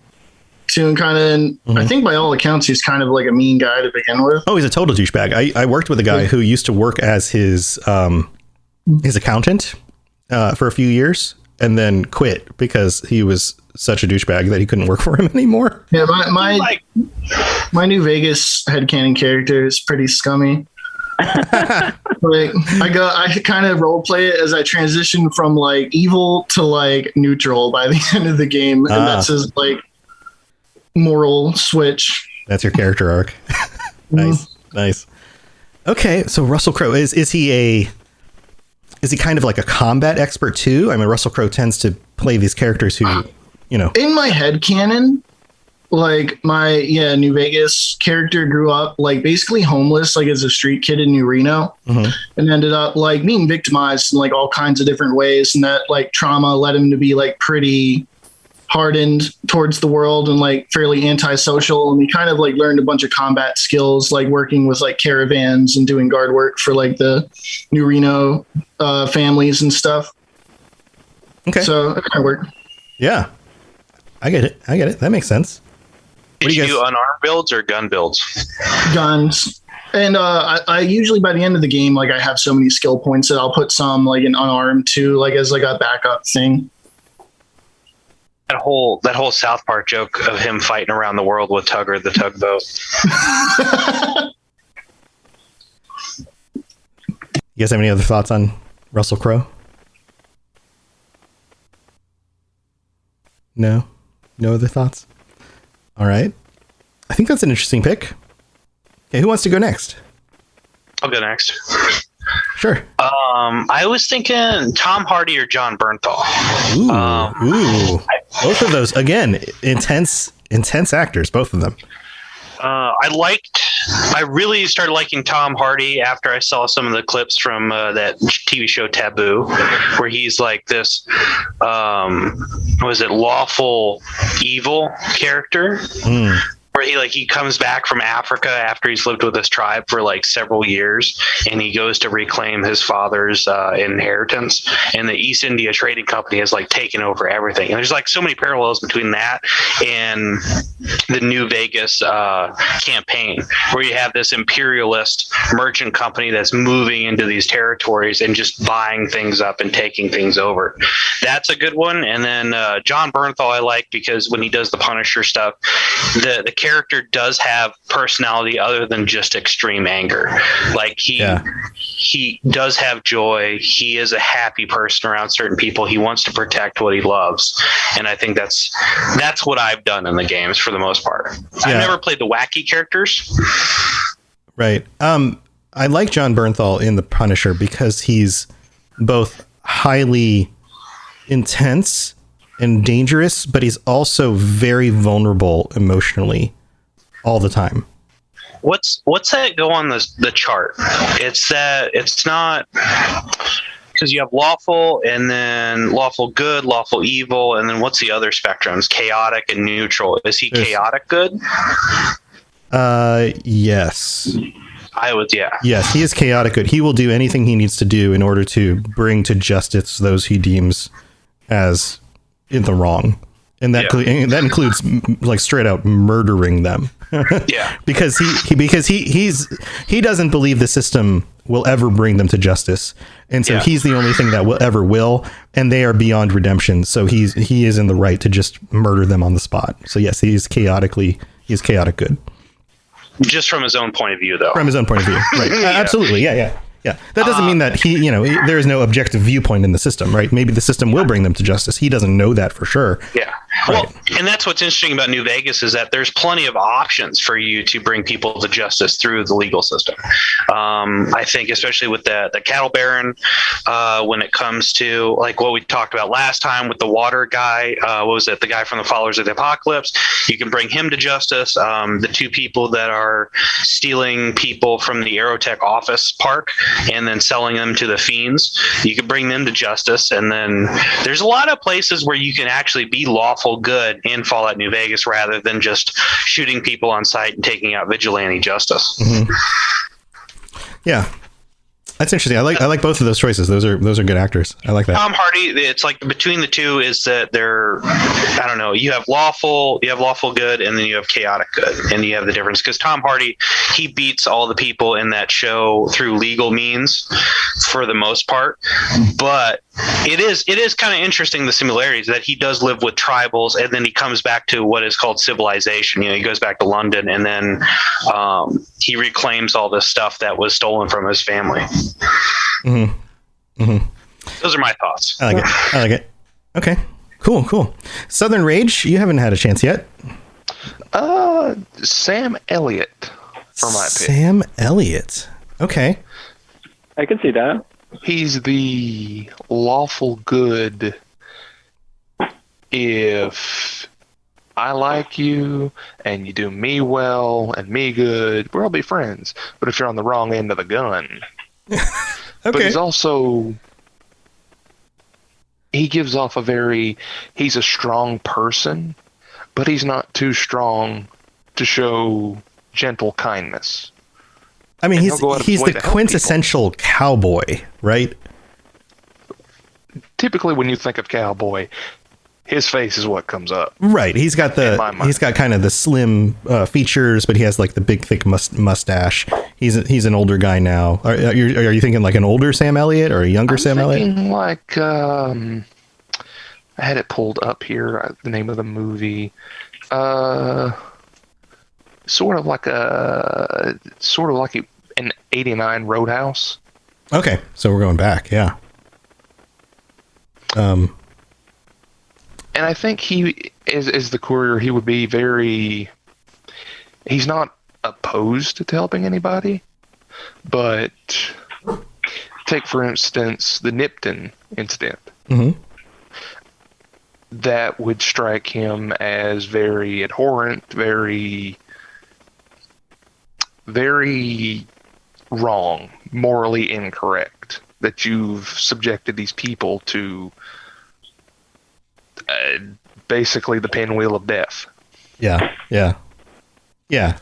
too, and kind of. I think by all accounts he's kind of like a mean guy to begin with. Oh, he's a total douchebag. I worked with a guy who used to work as his accountant for a few years. And then quit because he was such a douchebag that he couldn't work for him anymore. Yeah, my New Vegas headcanon character is pretty scummy. Like I kind of role play it as I transition from like evil to like neutral by the end of the game, and that's his like moral switch. That's your character arc. Nice. Okay, so Russell Crowe is he kind of like a combat expert too? I mean, Russell Crowe tends to play these characters who, you know. In my head canon, like my New Vegas character grew up like basically homeless, like as a street kid in New Reno, and ended up like being victimized in like all kinds of different ways, and that like trauma led him to be like pretty hardened towards the world and like fairly antisocial, and he kind of like learned a bunch of combat skills, like working with like caravans and doing guard work for like the New Reno families and stuff. Okay, so it kind of worked. Yeah, I get it. That makes sense. Did you do unarmed builds or gun builds? Guns. And I usually by the end of the game, like I have so many skill points that I'll put some like in unarmed too, like as like a backup thing. That whole South Park joke of him fighting around the world with Tugger the tugboat. You guys have any other thoughts on Russell Crowe? No other thoughts? All right. I think that's an interesting pick. Okay, who wants to go next? I'll go next. Sure. I was thinking Tom Hardy or John Bernthal. Ooh. Both of those, again, intense actors, both of them. I really started liking Tom Hardy after I saw some of the clips from that TV show Taboo, where he's like this, lawful evil character. where he comes back from Africa after he's lived with his tribe for like several years, and he goes to reclaim his father's inheritance, and the East India Trading Company has like taken over everything. And there's like so many parallels between that and the New Vegas campaign, where you have this imperialist merchant company that's moving into these territories and just buying things up and taking things over. That's a good one. And then John Bernthal I like, because when he does the Punisher stuff, the character does have personality other than just extreme anger. Like he does have joy. He is a happy person around certain people. He wants to protect what he loves, and I think that's what I've done in the games for the most part. I've never played the wacky characters. Right. I like John Bernthal in the Punisher because he's both highly intense and dangerous, but he's also very vulnerable emotionally all the time. What's that go on the chart? It's not, because you have lawful and then lawful good, lawful evil, and then what's the other spectrums? Chaotic and neutral. Is he chaotic good? Yes. Yes, he is chaotic good. He will do anything he needs to do in order to bring to justice those he deems as in the wrong. And that includes like straight out murdering them. because he doesn't believe the system will ever bring them to justice, and so he's the only thing that will, and they are beyond redemption. So he is in the right to just murder them on the spot. So yes, he's chaotic good. Just from his own point of view, though. From his own point of view, right? Absolutely, yeah. That doesn't mean that there is no objective viewpoint in the system, right? Maybe the system will bring them to justice. He doesn't know that for sure. Yeah. Well, and that's what's interesting about New Vegas is that there's plenty of options for you to bring people to justice through the legal system. I think especially with the cattle baron, when it comes to like what we talked about last time with the water guy, what was it? The guy from the Followers of the Apocalypse. You can bring him to justice. The two people that are stealing people from the Aerotech office park and then selling them to the fiends, you can bring them to justice. And then there's a lot of places where you can actually be lawful good in Fallout New Vegas rather than just shooting people on sight and taking out vigilante justice. Mm-hmm. Yeah, that's interesting. I like both of those choices. Those are good actors. I like that. Tom Hardy, it's like between the two is that they're, I don't know, you have lawful good, and then you have chaotic good, and you have the difference because Tom Hardy, he beats all the people in that show through legal means for the most part, but it is kind of interesting, the similarities that he does live with tribals, and then he comes back to what is called civilization. He goes back to London, and then he reclaims all this stuff that was stolen from his family. Mm-hmm. Mm-hmm. Those are my thoughts. I like it. Okay, cool. Southern Rage, you haven't had a chance yet. Sam Elliott for my pick. Sam Elliott. Okay. I can see that. He's the lawful good. If I like you and you do me well and me good, we'll all be friends. But if you're on the wrong end of the gun. Okay. But he's also, he gives off he's a strong person, but he's not too strong to show gentle kindness. I mean, he's the quintessential cowboy, right? Typically when you think of cowboy, his face is what comes up. Right. He's got kind of the slim features, but he has like the big thick mustache. He's an older guy now. Are you thinking like an older Sam Elliott or a younger Sam Elliott? Like I had it pulled up here, the name of the movie. Sort of like an '89 Roadhouse. Okay, so we're going back, yeah. And I think he is the courier. He would be he's not opposed to helping anybody, but take for instance the Nipton incident. Mm-hmm. That would strike him as very abhorrent, very wrong, morally incorrect, that you've subjected these people to basically the pinwheel of death. Yeah. Yeah.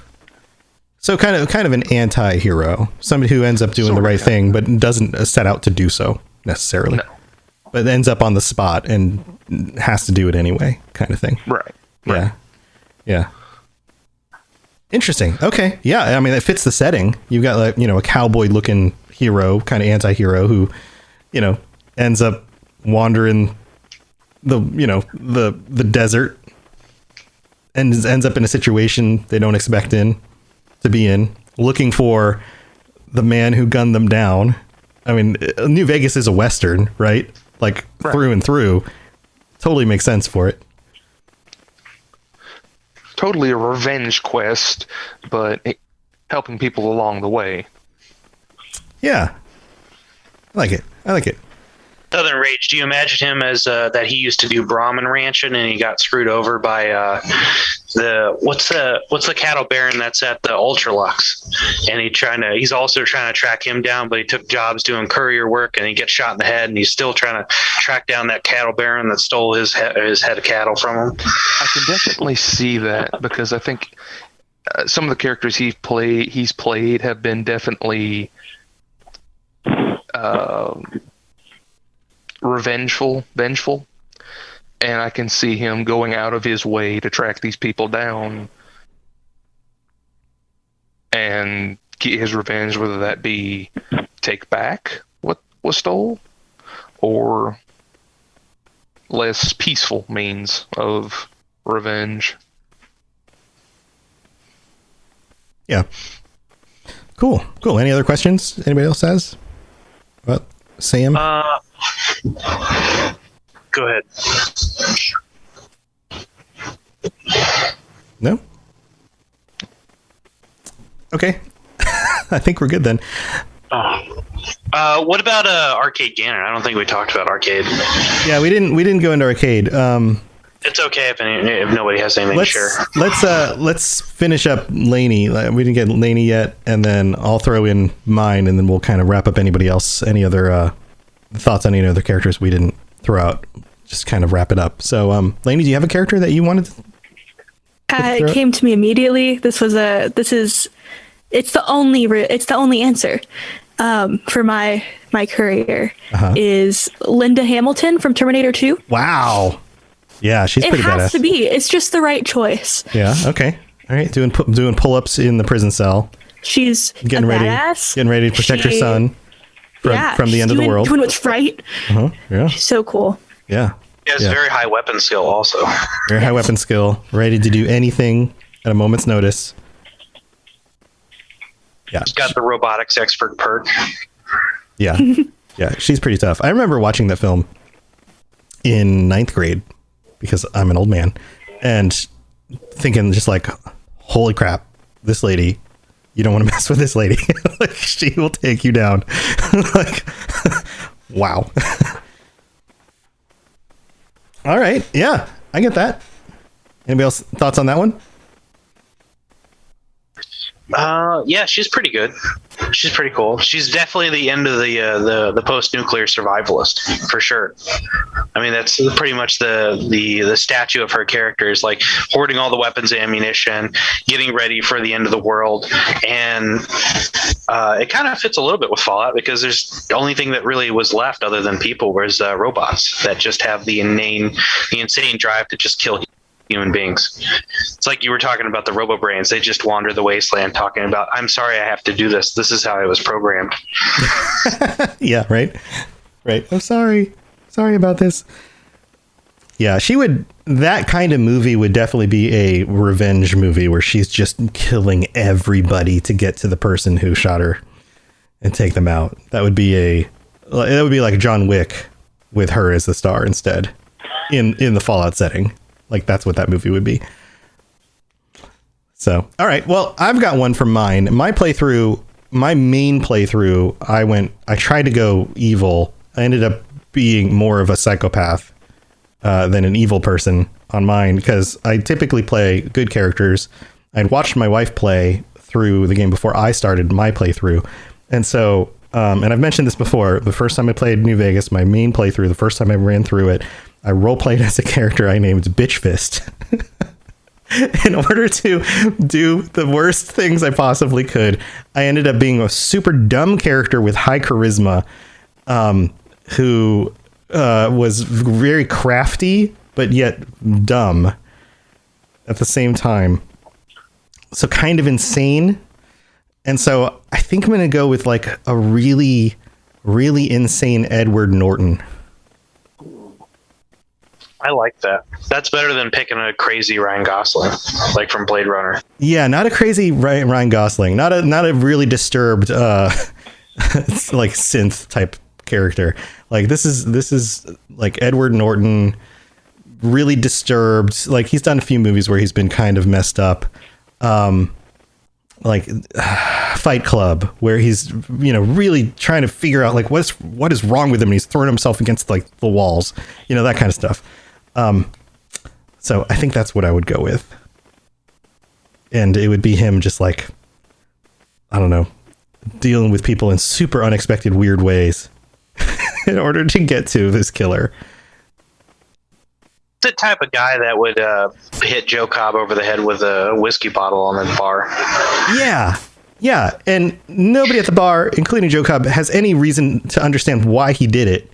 So kind of an anti-hero, somebody who ends up doing the right thing, but doesn't set out to do so necessarily, but ends up on the spot and has to do it anyway, kind of thing. Right. Yeah. Interesting. Okay. Yeah. I mean, that fits the setting. You've got like, a cowboy looking hero, kind of anti-hero who, ends up wandering the desert and ends up in a situation they don't expect to be in, looking for the man who gunned them down. I mean, New Vegas is a Western, right? Like through and through. Totally makes sense for it. Totally a revenge quest, but helping people along the way. Yeah. I like it. Southern Rage, do you imagine him as that he used to do Brahmin ranching and he got screwed over by what's the cattle baron that's at the Ultralux, and he's also trying to track him down, but he took jobs doing courier work and he gets shot in the head, and he's still trying to track down that cattle baron that stole his head of cattle from him. I can definitely see that, because I think some of the characters he's played have been definitely vengeful, and I can see him going out of his way to track these people down and get his revenge, whether that be take back what was stole or less peaceful means of revenge. Yeah. Cool. Any other questions anybody else has about Sam? Go ahead. No? Okay. I think we're good then. What about Arcade Gannon? I don't think we talked about Arcade. Yeah, we didn't go into Arcade. It's okay if nobody has anything to share. Let's finish up Laney. We didn't get Laney yet, and then I'll throw in mine, and then we'll kind of wrap up anybody else. Any other thoughts on any other characters we didn't throw out? Just kind of wrap it up. So, Laney, do you have a character that you wanted to it came to me immediately. It's the only answer for my courier is Linda Hamilton from Terminator 2. Wow. Yeah, she's pretty badass. It has to be. It's just the right choice. Yeah. Okay. All right. Doing pull-ups in the prison cell. She's getting ready to protect her son from the end of the world. Doing what's right. Yeah. She's so cool. Yeah. He has very high weapon skill also. Very high weapon skill. Ready to do anything at a moment's notice. Yeah. He's got the robotics expert perk. Yeah. Yeah. She's pretty tough. I remember watching that film in 9th grade because I'm an old man and thinking just like, holy crap, this lady, you don't want to mess with this lady. Like, she will take you down. Like, wow. All right. Yeah, I get that. Anybody else thoughts on that one? Yeah, she's pretty good. She's pretty cool. She's definitely the end of the post-nuclear survivalist for sure. I mean, that's pretty much the statue of her character is like hoarding all the weapons and ammunition, getting ready for the end of the world, and it kind of fits a little bit with Fallout because there's the only thing that really was left other than people was robots that just have the insane drive to just kill human beings. It's like you were talking about the RoboBrains. They just wander the wasteland talking about, I'm sorry I have to do this. This is how I was programmed. Yeah, right. I'm sorry about this. Yeah, that kind of movie would definitely be a revenge movie where she's just killing everybody to get to the person who shot her and take them out. That would be like John Wick with her as the star instead in the Fallout setting. Like, that's what that movie would be. So, all right. Well, I've got one from mine. My main playthrough, I tried to go evil. I ended up being more of a psychopath than an evil person on mine because I typically play good characters. I'd watched my wife play through the game before I started my playthrough. And so, and I've mentioned this before, the first time I played New Vegas, my main playthrough, the first time I ran through it, I role-played as a character I named Bitch Fist. in order to do the worst things I possibly could, I ended up being a super dumb character with high charisma, who was very crafty, but yet dumb at the same time. So kind of insane. And so I think I'm going to go with like a really, really insane Edward Norton. I like that. That's better than picking a crazy Ryan Gosling, like from Blade Runner. Yeah, not a crazy Ryan Gosling, not a really disturbed like synth type character. Like this is like Edward Norton, really disturbed. Like he's done a few movies where he's been kind of messed up. Like Fight Club, where he's, really trying to figure out like what is wrong with him, and he's throwing himself against like the walls, that kind of stuff. So I think that's what I would go with. And it would be him just like, I don't know, dealing with people in super unexpected, weird ways in order to get to this killer. The type of guy that would hit Joe Cobb over the head with a whiskey bottle on the bar. Yeah. And nobody at the bar, including Joe Cobb, has any reason to understand why he did it.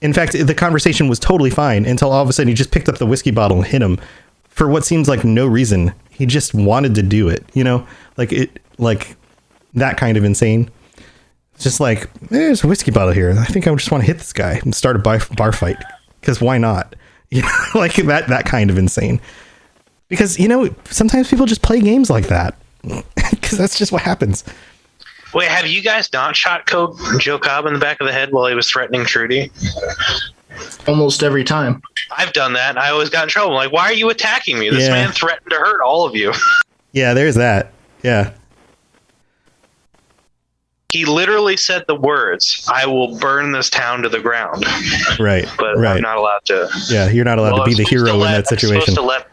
In fact, the conversation was totally fine until all of a sudden he just picked up the whiskey bottle and hit him for what seems like no reason. He just wanted to do it, like that kind of insane. It's just like, there's a whiskey bottle here. I think I just want to hit this guy and start a bar fight, because why not? Like that kind of insane. Because, sometimes people just play games like that, because that's just what happens. Wait, have you guys not shot Joe Cobb in the back of the head while he was threatening Trudy? Almost every time. I've done that, and I always got in trouble. I'm like, why are you attacking me? This man threatened to hurt all of you. Yeah, there's that. Yeah. He literally said the words, "I will burn this town to the ground." Right. But right. I'm not allowed to. Yeah, you're not allowed to be the hero in that situation. I'm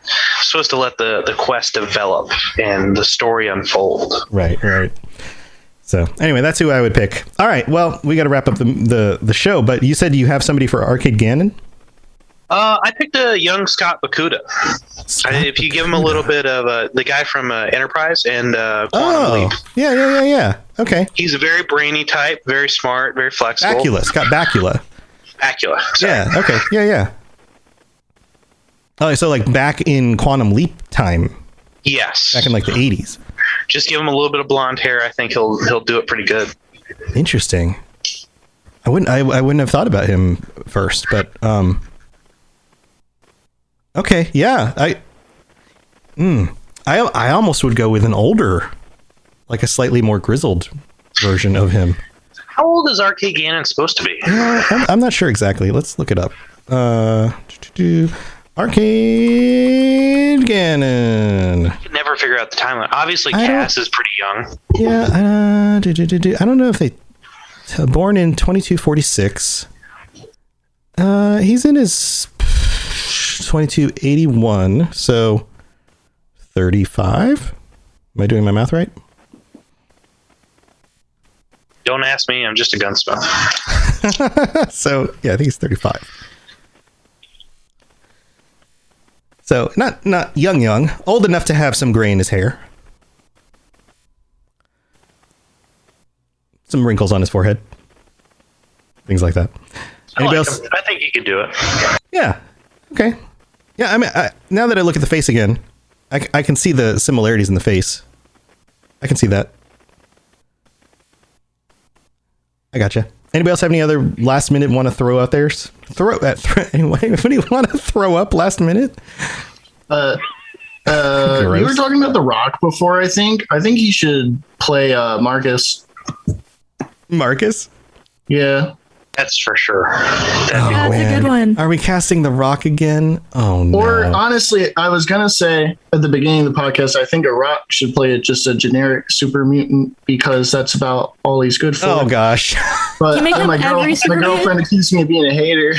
supposed to let the quest develop and the story unfold. Right. So anyway, that's who I would pick. All right. Well, we got to wrap up the show, but you said you have somebody for Arcade Gannon? I picked a young Scott Bakula. If you give him a little bit of the guy from Enterprise and Quantum Leap. Yeah. Okay. He's a very brainy type, very smart, very flexible. Scott Bakula. Bakula. Sorry. Yeah. Okay. Yeah. Oh, so like back in Quantum Leap time. Yes. Back in like the 80s. Just give him a little bit of blonde hair. I think he'll do it pretty good. Interesting. I wouldn't have thought about him first, but okay, yeah. I almost would go with an older, like a slightly more grizzled version of him. How old is Arcade Gannon supposed to be? I'm not sure exactly. Let's look it up. Arcade Gannon. I could never figure out the timeline. Obviously, Cass is pretty young. Yeah. I don't know if they born in 2246. He's in his 2281, so 35. Am I doing my math right? Don't ask me. I'm just a gunsmith. So yeah, I think he's 35. So not young, old enough to have some gray in his hair. Some wrinkles on his forehead. Things like that. Anybody else? I think he could do it. Yeah. Okay. Yeah, I mean, now that I look at the face again, I can see the similarities in the face. I can see that. I gotcha. Anybody else have any other last minute want to throw out there? Anybody want to throw up last minute? You were talking about The Rock before, I think. I think he should play Marcus. Marcus? Yeah. That's for sure. That's a good one. Are we casting The Rock again? Oh, no. Or honestly, I was going to say at the beginning of the podcast, I think a Rock should play just a generic super mutant because that's about all he's good for. Oh, gosh. But my girlfriend accused me of being a hater.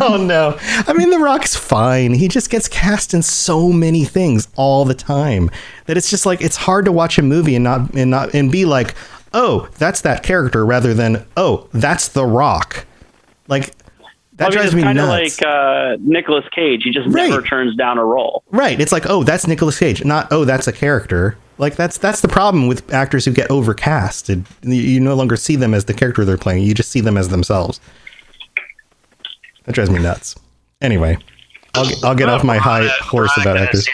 Oh, no. I mean, The Rock's fine. He just gets cast in so many things all the time that it's just like, it's hard to watch a movie and be like, oh, that's that character rather than, oh, that's The Rock. Like, That drives me kind of nuts. like Nicolas Cage. He just never turns down a role. Right. It's like, oh, that's Nicolas Cage, not, oh, that's a character. Like, that's the problem with actors who get overcast. You no longer see them as the character they're playing. You just see them as themselves. That drives me nuts. Anyway, I'll get off my high horse about actors.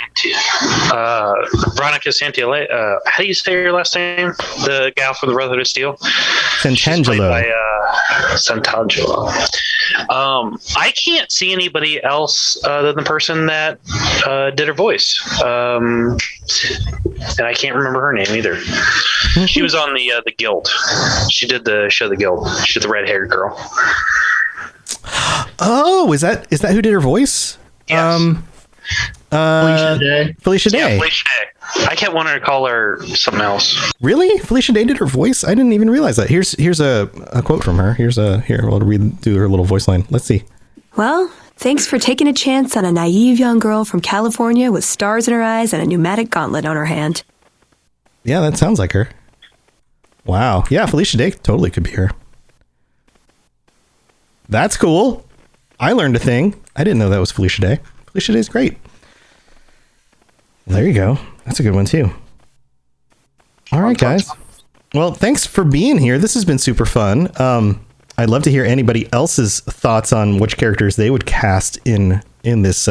Veronica Santangelo. How do you say your last name? The gal from the Brotherhood of Steel? Santangelo. Santangelo. I can't see anybody else than the person that did her voice. And I can't remember her name either. She was on the Guild. She did the show The Guild. She's the red-haired girl. Oh, is that who did her voice? Yes. Felicia Day. Felicia Day. Yeah, Felicia Day. I kept wanting to call her something else. Really? Felicia Day did her voice? I didn't even realize that. Here's a quote from her. Here, we'll do her little voice line. Let's see. Well, thanks for taking a chance on a naive young girl from California with stars in her eyes and a pneumatic gauntlet on her hand. Yeah, that sounds like her. Wow. Yeah, Felicia Day totally could be her. That's cool. I learned a thing. I didn't know that was Felicia Day. Felicia Day's great. There you go. That's a good one too. All right, guys. Well, thanks for being here. This has been super fun. I'd love to hear anybody else's thoughts on which characters they would cast in this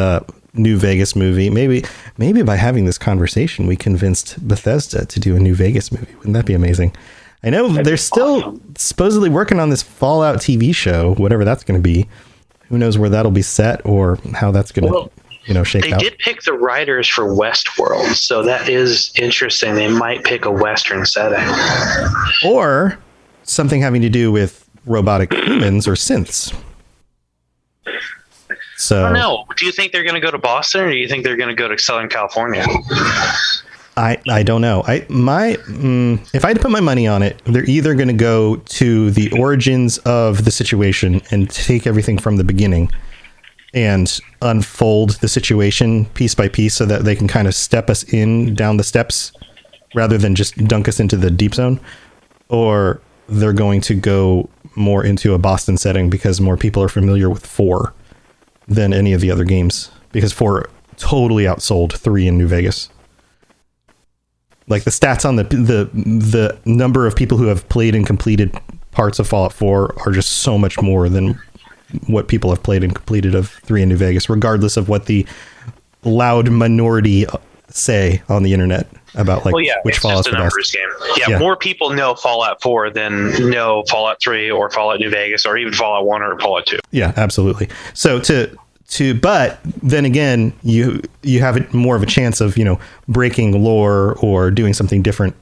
New Vegas movie. Maybe by having this conversation, we convinced Bethesda to do a New Vegas movie. Wouldn't that be amazing? I know they're still supposedly working on this Fallout TV show, whatever that's going to be. Who knows where that'll be set or how that's going to, shake out. They did pick the writers for Westworld, so that is interesting. They might pick a Western setting. Or something having to do with robotic humans or synths. So I don't know. Do you think they're going to go to Boston, or do you think they're going to go to Southern California? I don't know. If I had to put my money on it, they're either going to go to the origins of the situation and take everything from the beginning and unfold the situation piece by piece so that they can kind of step us in down the steps rather than just dunk us into the deep zone, or they're going to go more into a Boston setting because more people are familiar with 4 than any of the other games, because 4 totally outsold 3 in New Vegas. Like the stats on the number of people who have played and completed parts of Fallout 4 are just so much more than what people have played and completed of 3 in New Vegas, regardless of what the loud minority say on the internet about which Fallout's the best. Game. Yeah, more people know Fallout 4 than know Fallout 3 or Fallout New Vegas or even Fallout 1 or Fallout 2. Yeah, absolutely. So but then again, you have more of a chance of, breaking lore or doing something different.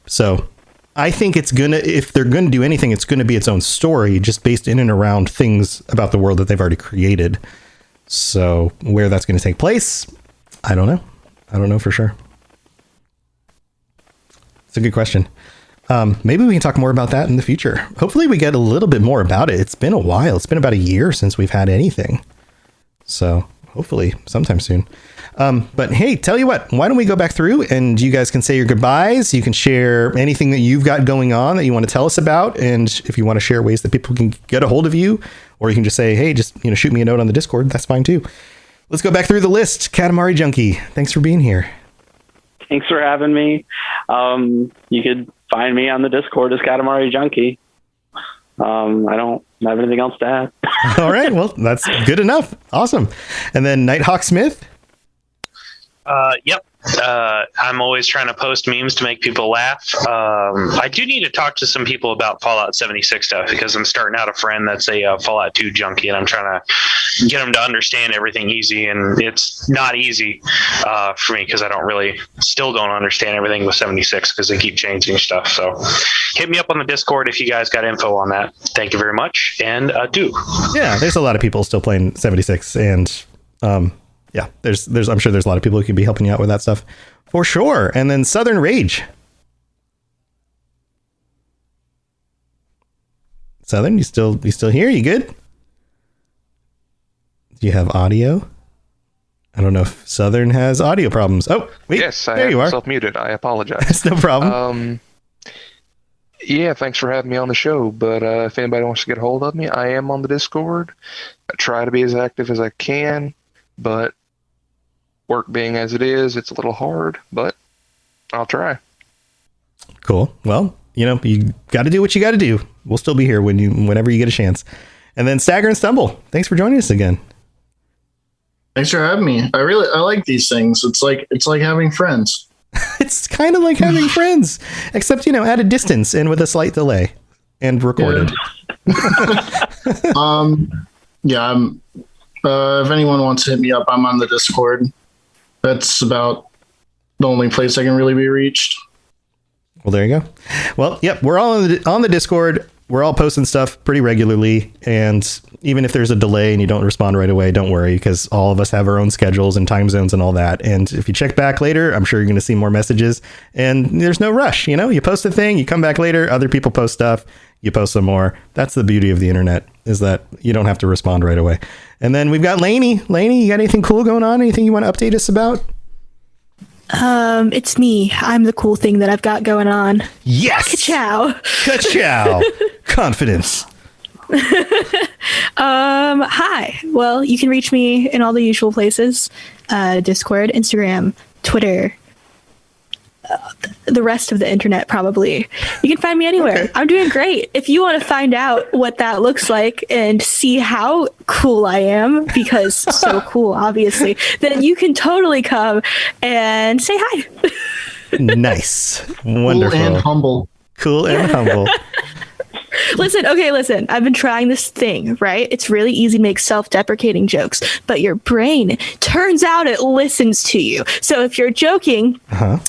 So I think if they're going to do anything, it's going to be its own story, just based in and around things about the world that they've already created. So where that's going to take place, I don't know. I don't know for sure. It's a good question. Maybe we can talk more about that in the future. Hopefully we get a little bit more about it. It's been a while. It's been about a year since we've had anything. So hopefully sometime soon. But hey, tell you what, why don't we go back through and you guys can say your goodbyes. You can share anything that you've got going on that you want to tell us about. And if you want to share ways that people can get a hold of you, or you can just say, hey, just, shoot me a note on the Discord. That's fine too. Let's go back through the list. Katamari Junkie, thanks for being here. Thanks for having me. You could find me on the Discord as Katamari Junkie. I don't have anything else to add. All right. Well, that's good enough. Awesome. And then Nighthawk Smith. Yep. I'm always trying to post memes to make people laugh. I do need to talk to some people about Fallout 76 stuff because I'm starting out a friend that's a Fallout 2 junkie, and I'm trying to get them to understand everything easy. And it's not easy for me because I still don't understand everything with 76 because they keep changing stuff. So hit me up on the Discord if you guys got info on that. Thank you very much. And do. Yeah, there's a lot of people still playing 76, and yeah, there's I'm sure there's a lot of people who can be helping you out with that stuff for sure. And then Southern Rage. Southern, you still here? You good? Do you have audio? I don't know if Southern has audio problems. Oh, wait. Yes, I there have you are. myself muted. I apologize. That's no problem. Yeah, thanks for having me on the show. But if anybody wants to get a hold of me, I am on the Discord. I try to be as active as I can, but work being as it is, it's a little hard, but I'll try. Cool. Well, you got to do what you got to do. We'll still be here whenever you get a chance. And then Stagger and Stumble, thanks for joining us again. Thanks for having me. I like these things. It's like having friends. It's kind of like having friends, except, at a distance and with a slight delay and recorded. Yeah. If anyone wants to hit me up, I'm on the Discord. That's about the only place I can really be reached. Well, there you go. Well, yep, we're all on the Discord. We're all posting stuff pretty regularly, and even if there's a delay and you don't respond right away, don't worry, because all of us have our own schedules and time zones and all that. And if you check back later, I'm sure you're going to see more messages, and there's no rush. You post a thing, you come back later, other people post stuff, you post some more. That's the beauty of the internet, is that you don't have to respond right away. And then we've got Lainey. Lainey, you got anything cool going on? Anything you want to update us about? It's me. I'm the cool thing that I've got going on. Yes. Ka-chow. Ka-chow. Confidence. Hi. Well, you can reach me in all the usual places. Discord, Instagram, Twitter, the rest of the internet, probably. You can find me anywhere. Okay. I'm doing great. If you want to find out what that looks like and see how cool I am, because so cool, obviously, then you can totally come and say hi. Nice. Wonderful. Cool and humble. Cool and humble. Listen. I've been trying this thing, right? It's really easy to make self-deprecating jokes, but your brain, turns out it listens to you. So if you're joking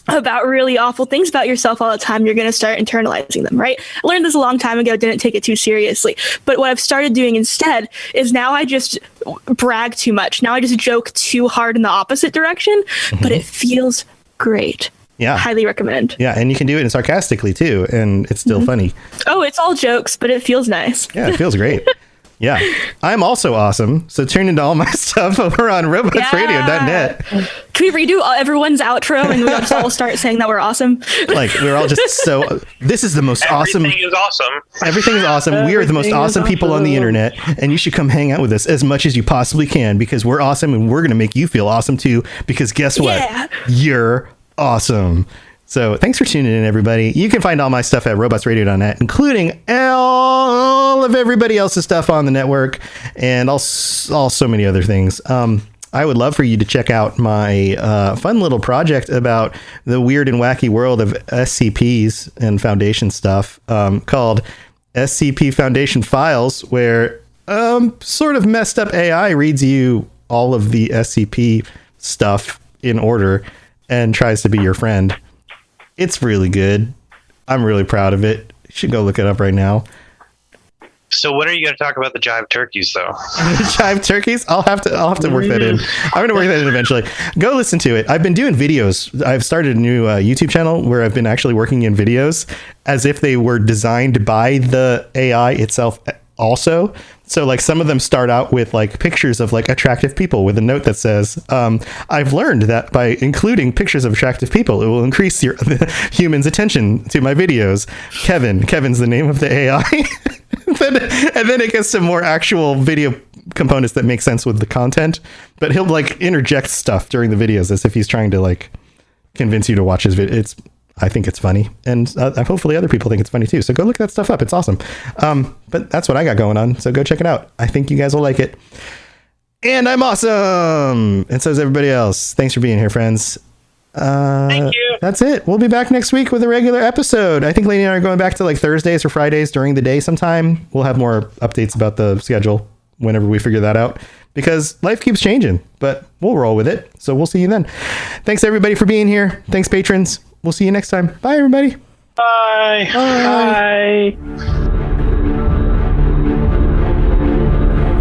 about really awful things about yourself all the time, you're going to start internalizing them, right? I learned this a long time ago, didn't take it too seriously. But what I've started doing instead is now I just brag too much. Now I just joke too hard in the opposite direction, but it feels great. Yeah. Highly recommend. Yeah, and you can do it sarcastically too, and it's still funny. Oh, it's all jokes, but it feels nice. Yeah, it feels great. Yeah. I'm also awesome, so tune into all my stuff over on robotsradio.net. Can we redo everyone's outro and we'll just all start saying that we're awesome? Like, we're all just so... This is the most awesome... Everything is awesome. Everything is awesome. We are the most awesome people on the internet, and you should come hang out with us as much as you possibly can, because we're awesome, and we're going to make you feel awesome too, because guess what? Yeah. You're awesome. So thanks for tuning in, everybody. You can find all my stuff at robotsradio.net, including all of everybody else's stuff on the network, and so many other things. I would love for you to check out my fun little project about the weird and wacky world of SCPs and Foundation stuff, called SCP Foundation Files, where sort of messed up AI reads you all of the SCP stuff in order and tries to be your friend. It's really good. I'm really proud of it. You should go look it up right now. So when are you going to talk about the jive turkeys, though? Jive turkeys? I'll have to work that in. I'm going to work that in eventually. Go listen to it. I've been doing videos. I've started a new YouTube channel where I've been actually working in videos as if they were designed by the AI itself also. So like some of them start out with like pictures of like attractive people with a note that says, I've learned that by including pictures of attractive people, it will increase the human's attention to my videos. Kevin's the name of the AI. And then it gets to more actual video components that make sense with the content, but he'll like interject stuff during the videos as if he's trying to like convince you to watch his video. I think it's funny, and hopefully other people think it's funny too. So go look that stuff up. It's awesome. But that's what I got going on. So go check it out. I think you guys will like it. And I'm awesome. And so is everybody else. Thanks for being here, friends. Thank you. That's it. We'll be back next week with a regular episode. I think Lainey and I are going back to like Thursdays or Fridays during the day sometime. We'll have more updates about the schedule whenever we figure that out, because life keeps changing, but we'll roll with it. So we'll see you then. Thanks everybody for being here. Thanks patrons. We'll see you next time. Bye, everybody. Bye. Bye.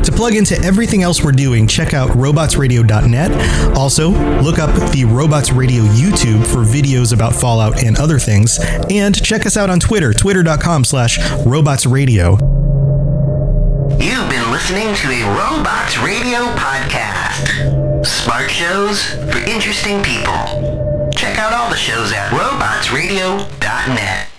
To plug into everything else we're doing, check out robotsradio.net. Also, look up the Robots Radio YouTube for videos about Fallout and other things. And check us out on Twitter, twitter.com/robotsradio. You've been listening to a Robots Radio podcast. Smart shows for interesting people. Check out all the shows at robotsradio.net.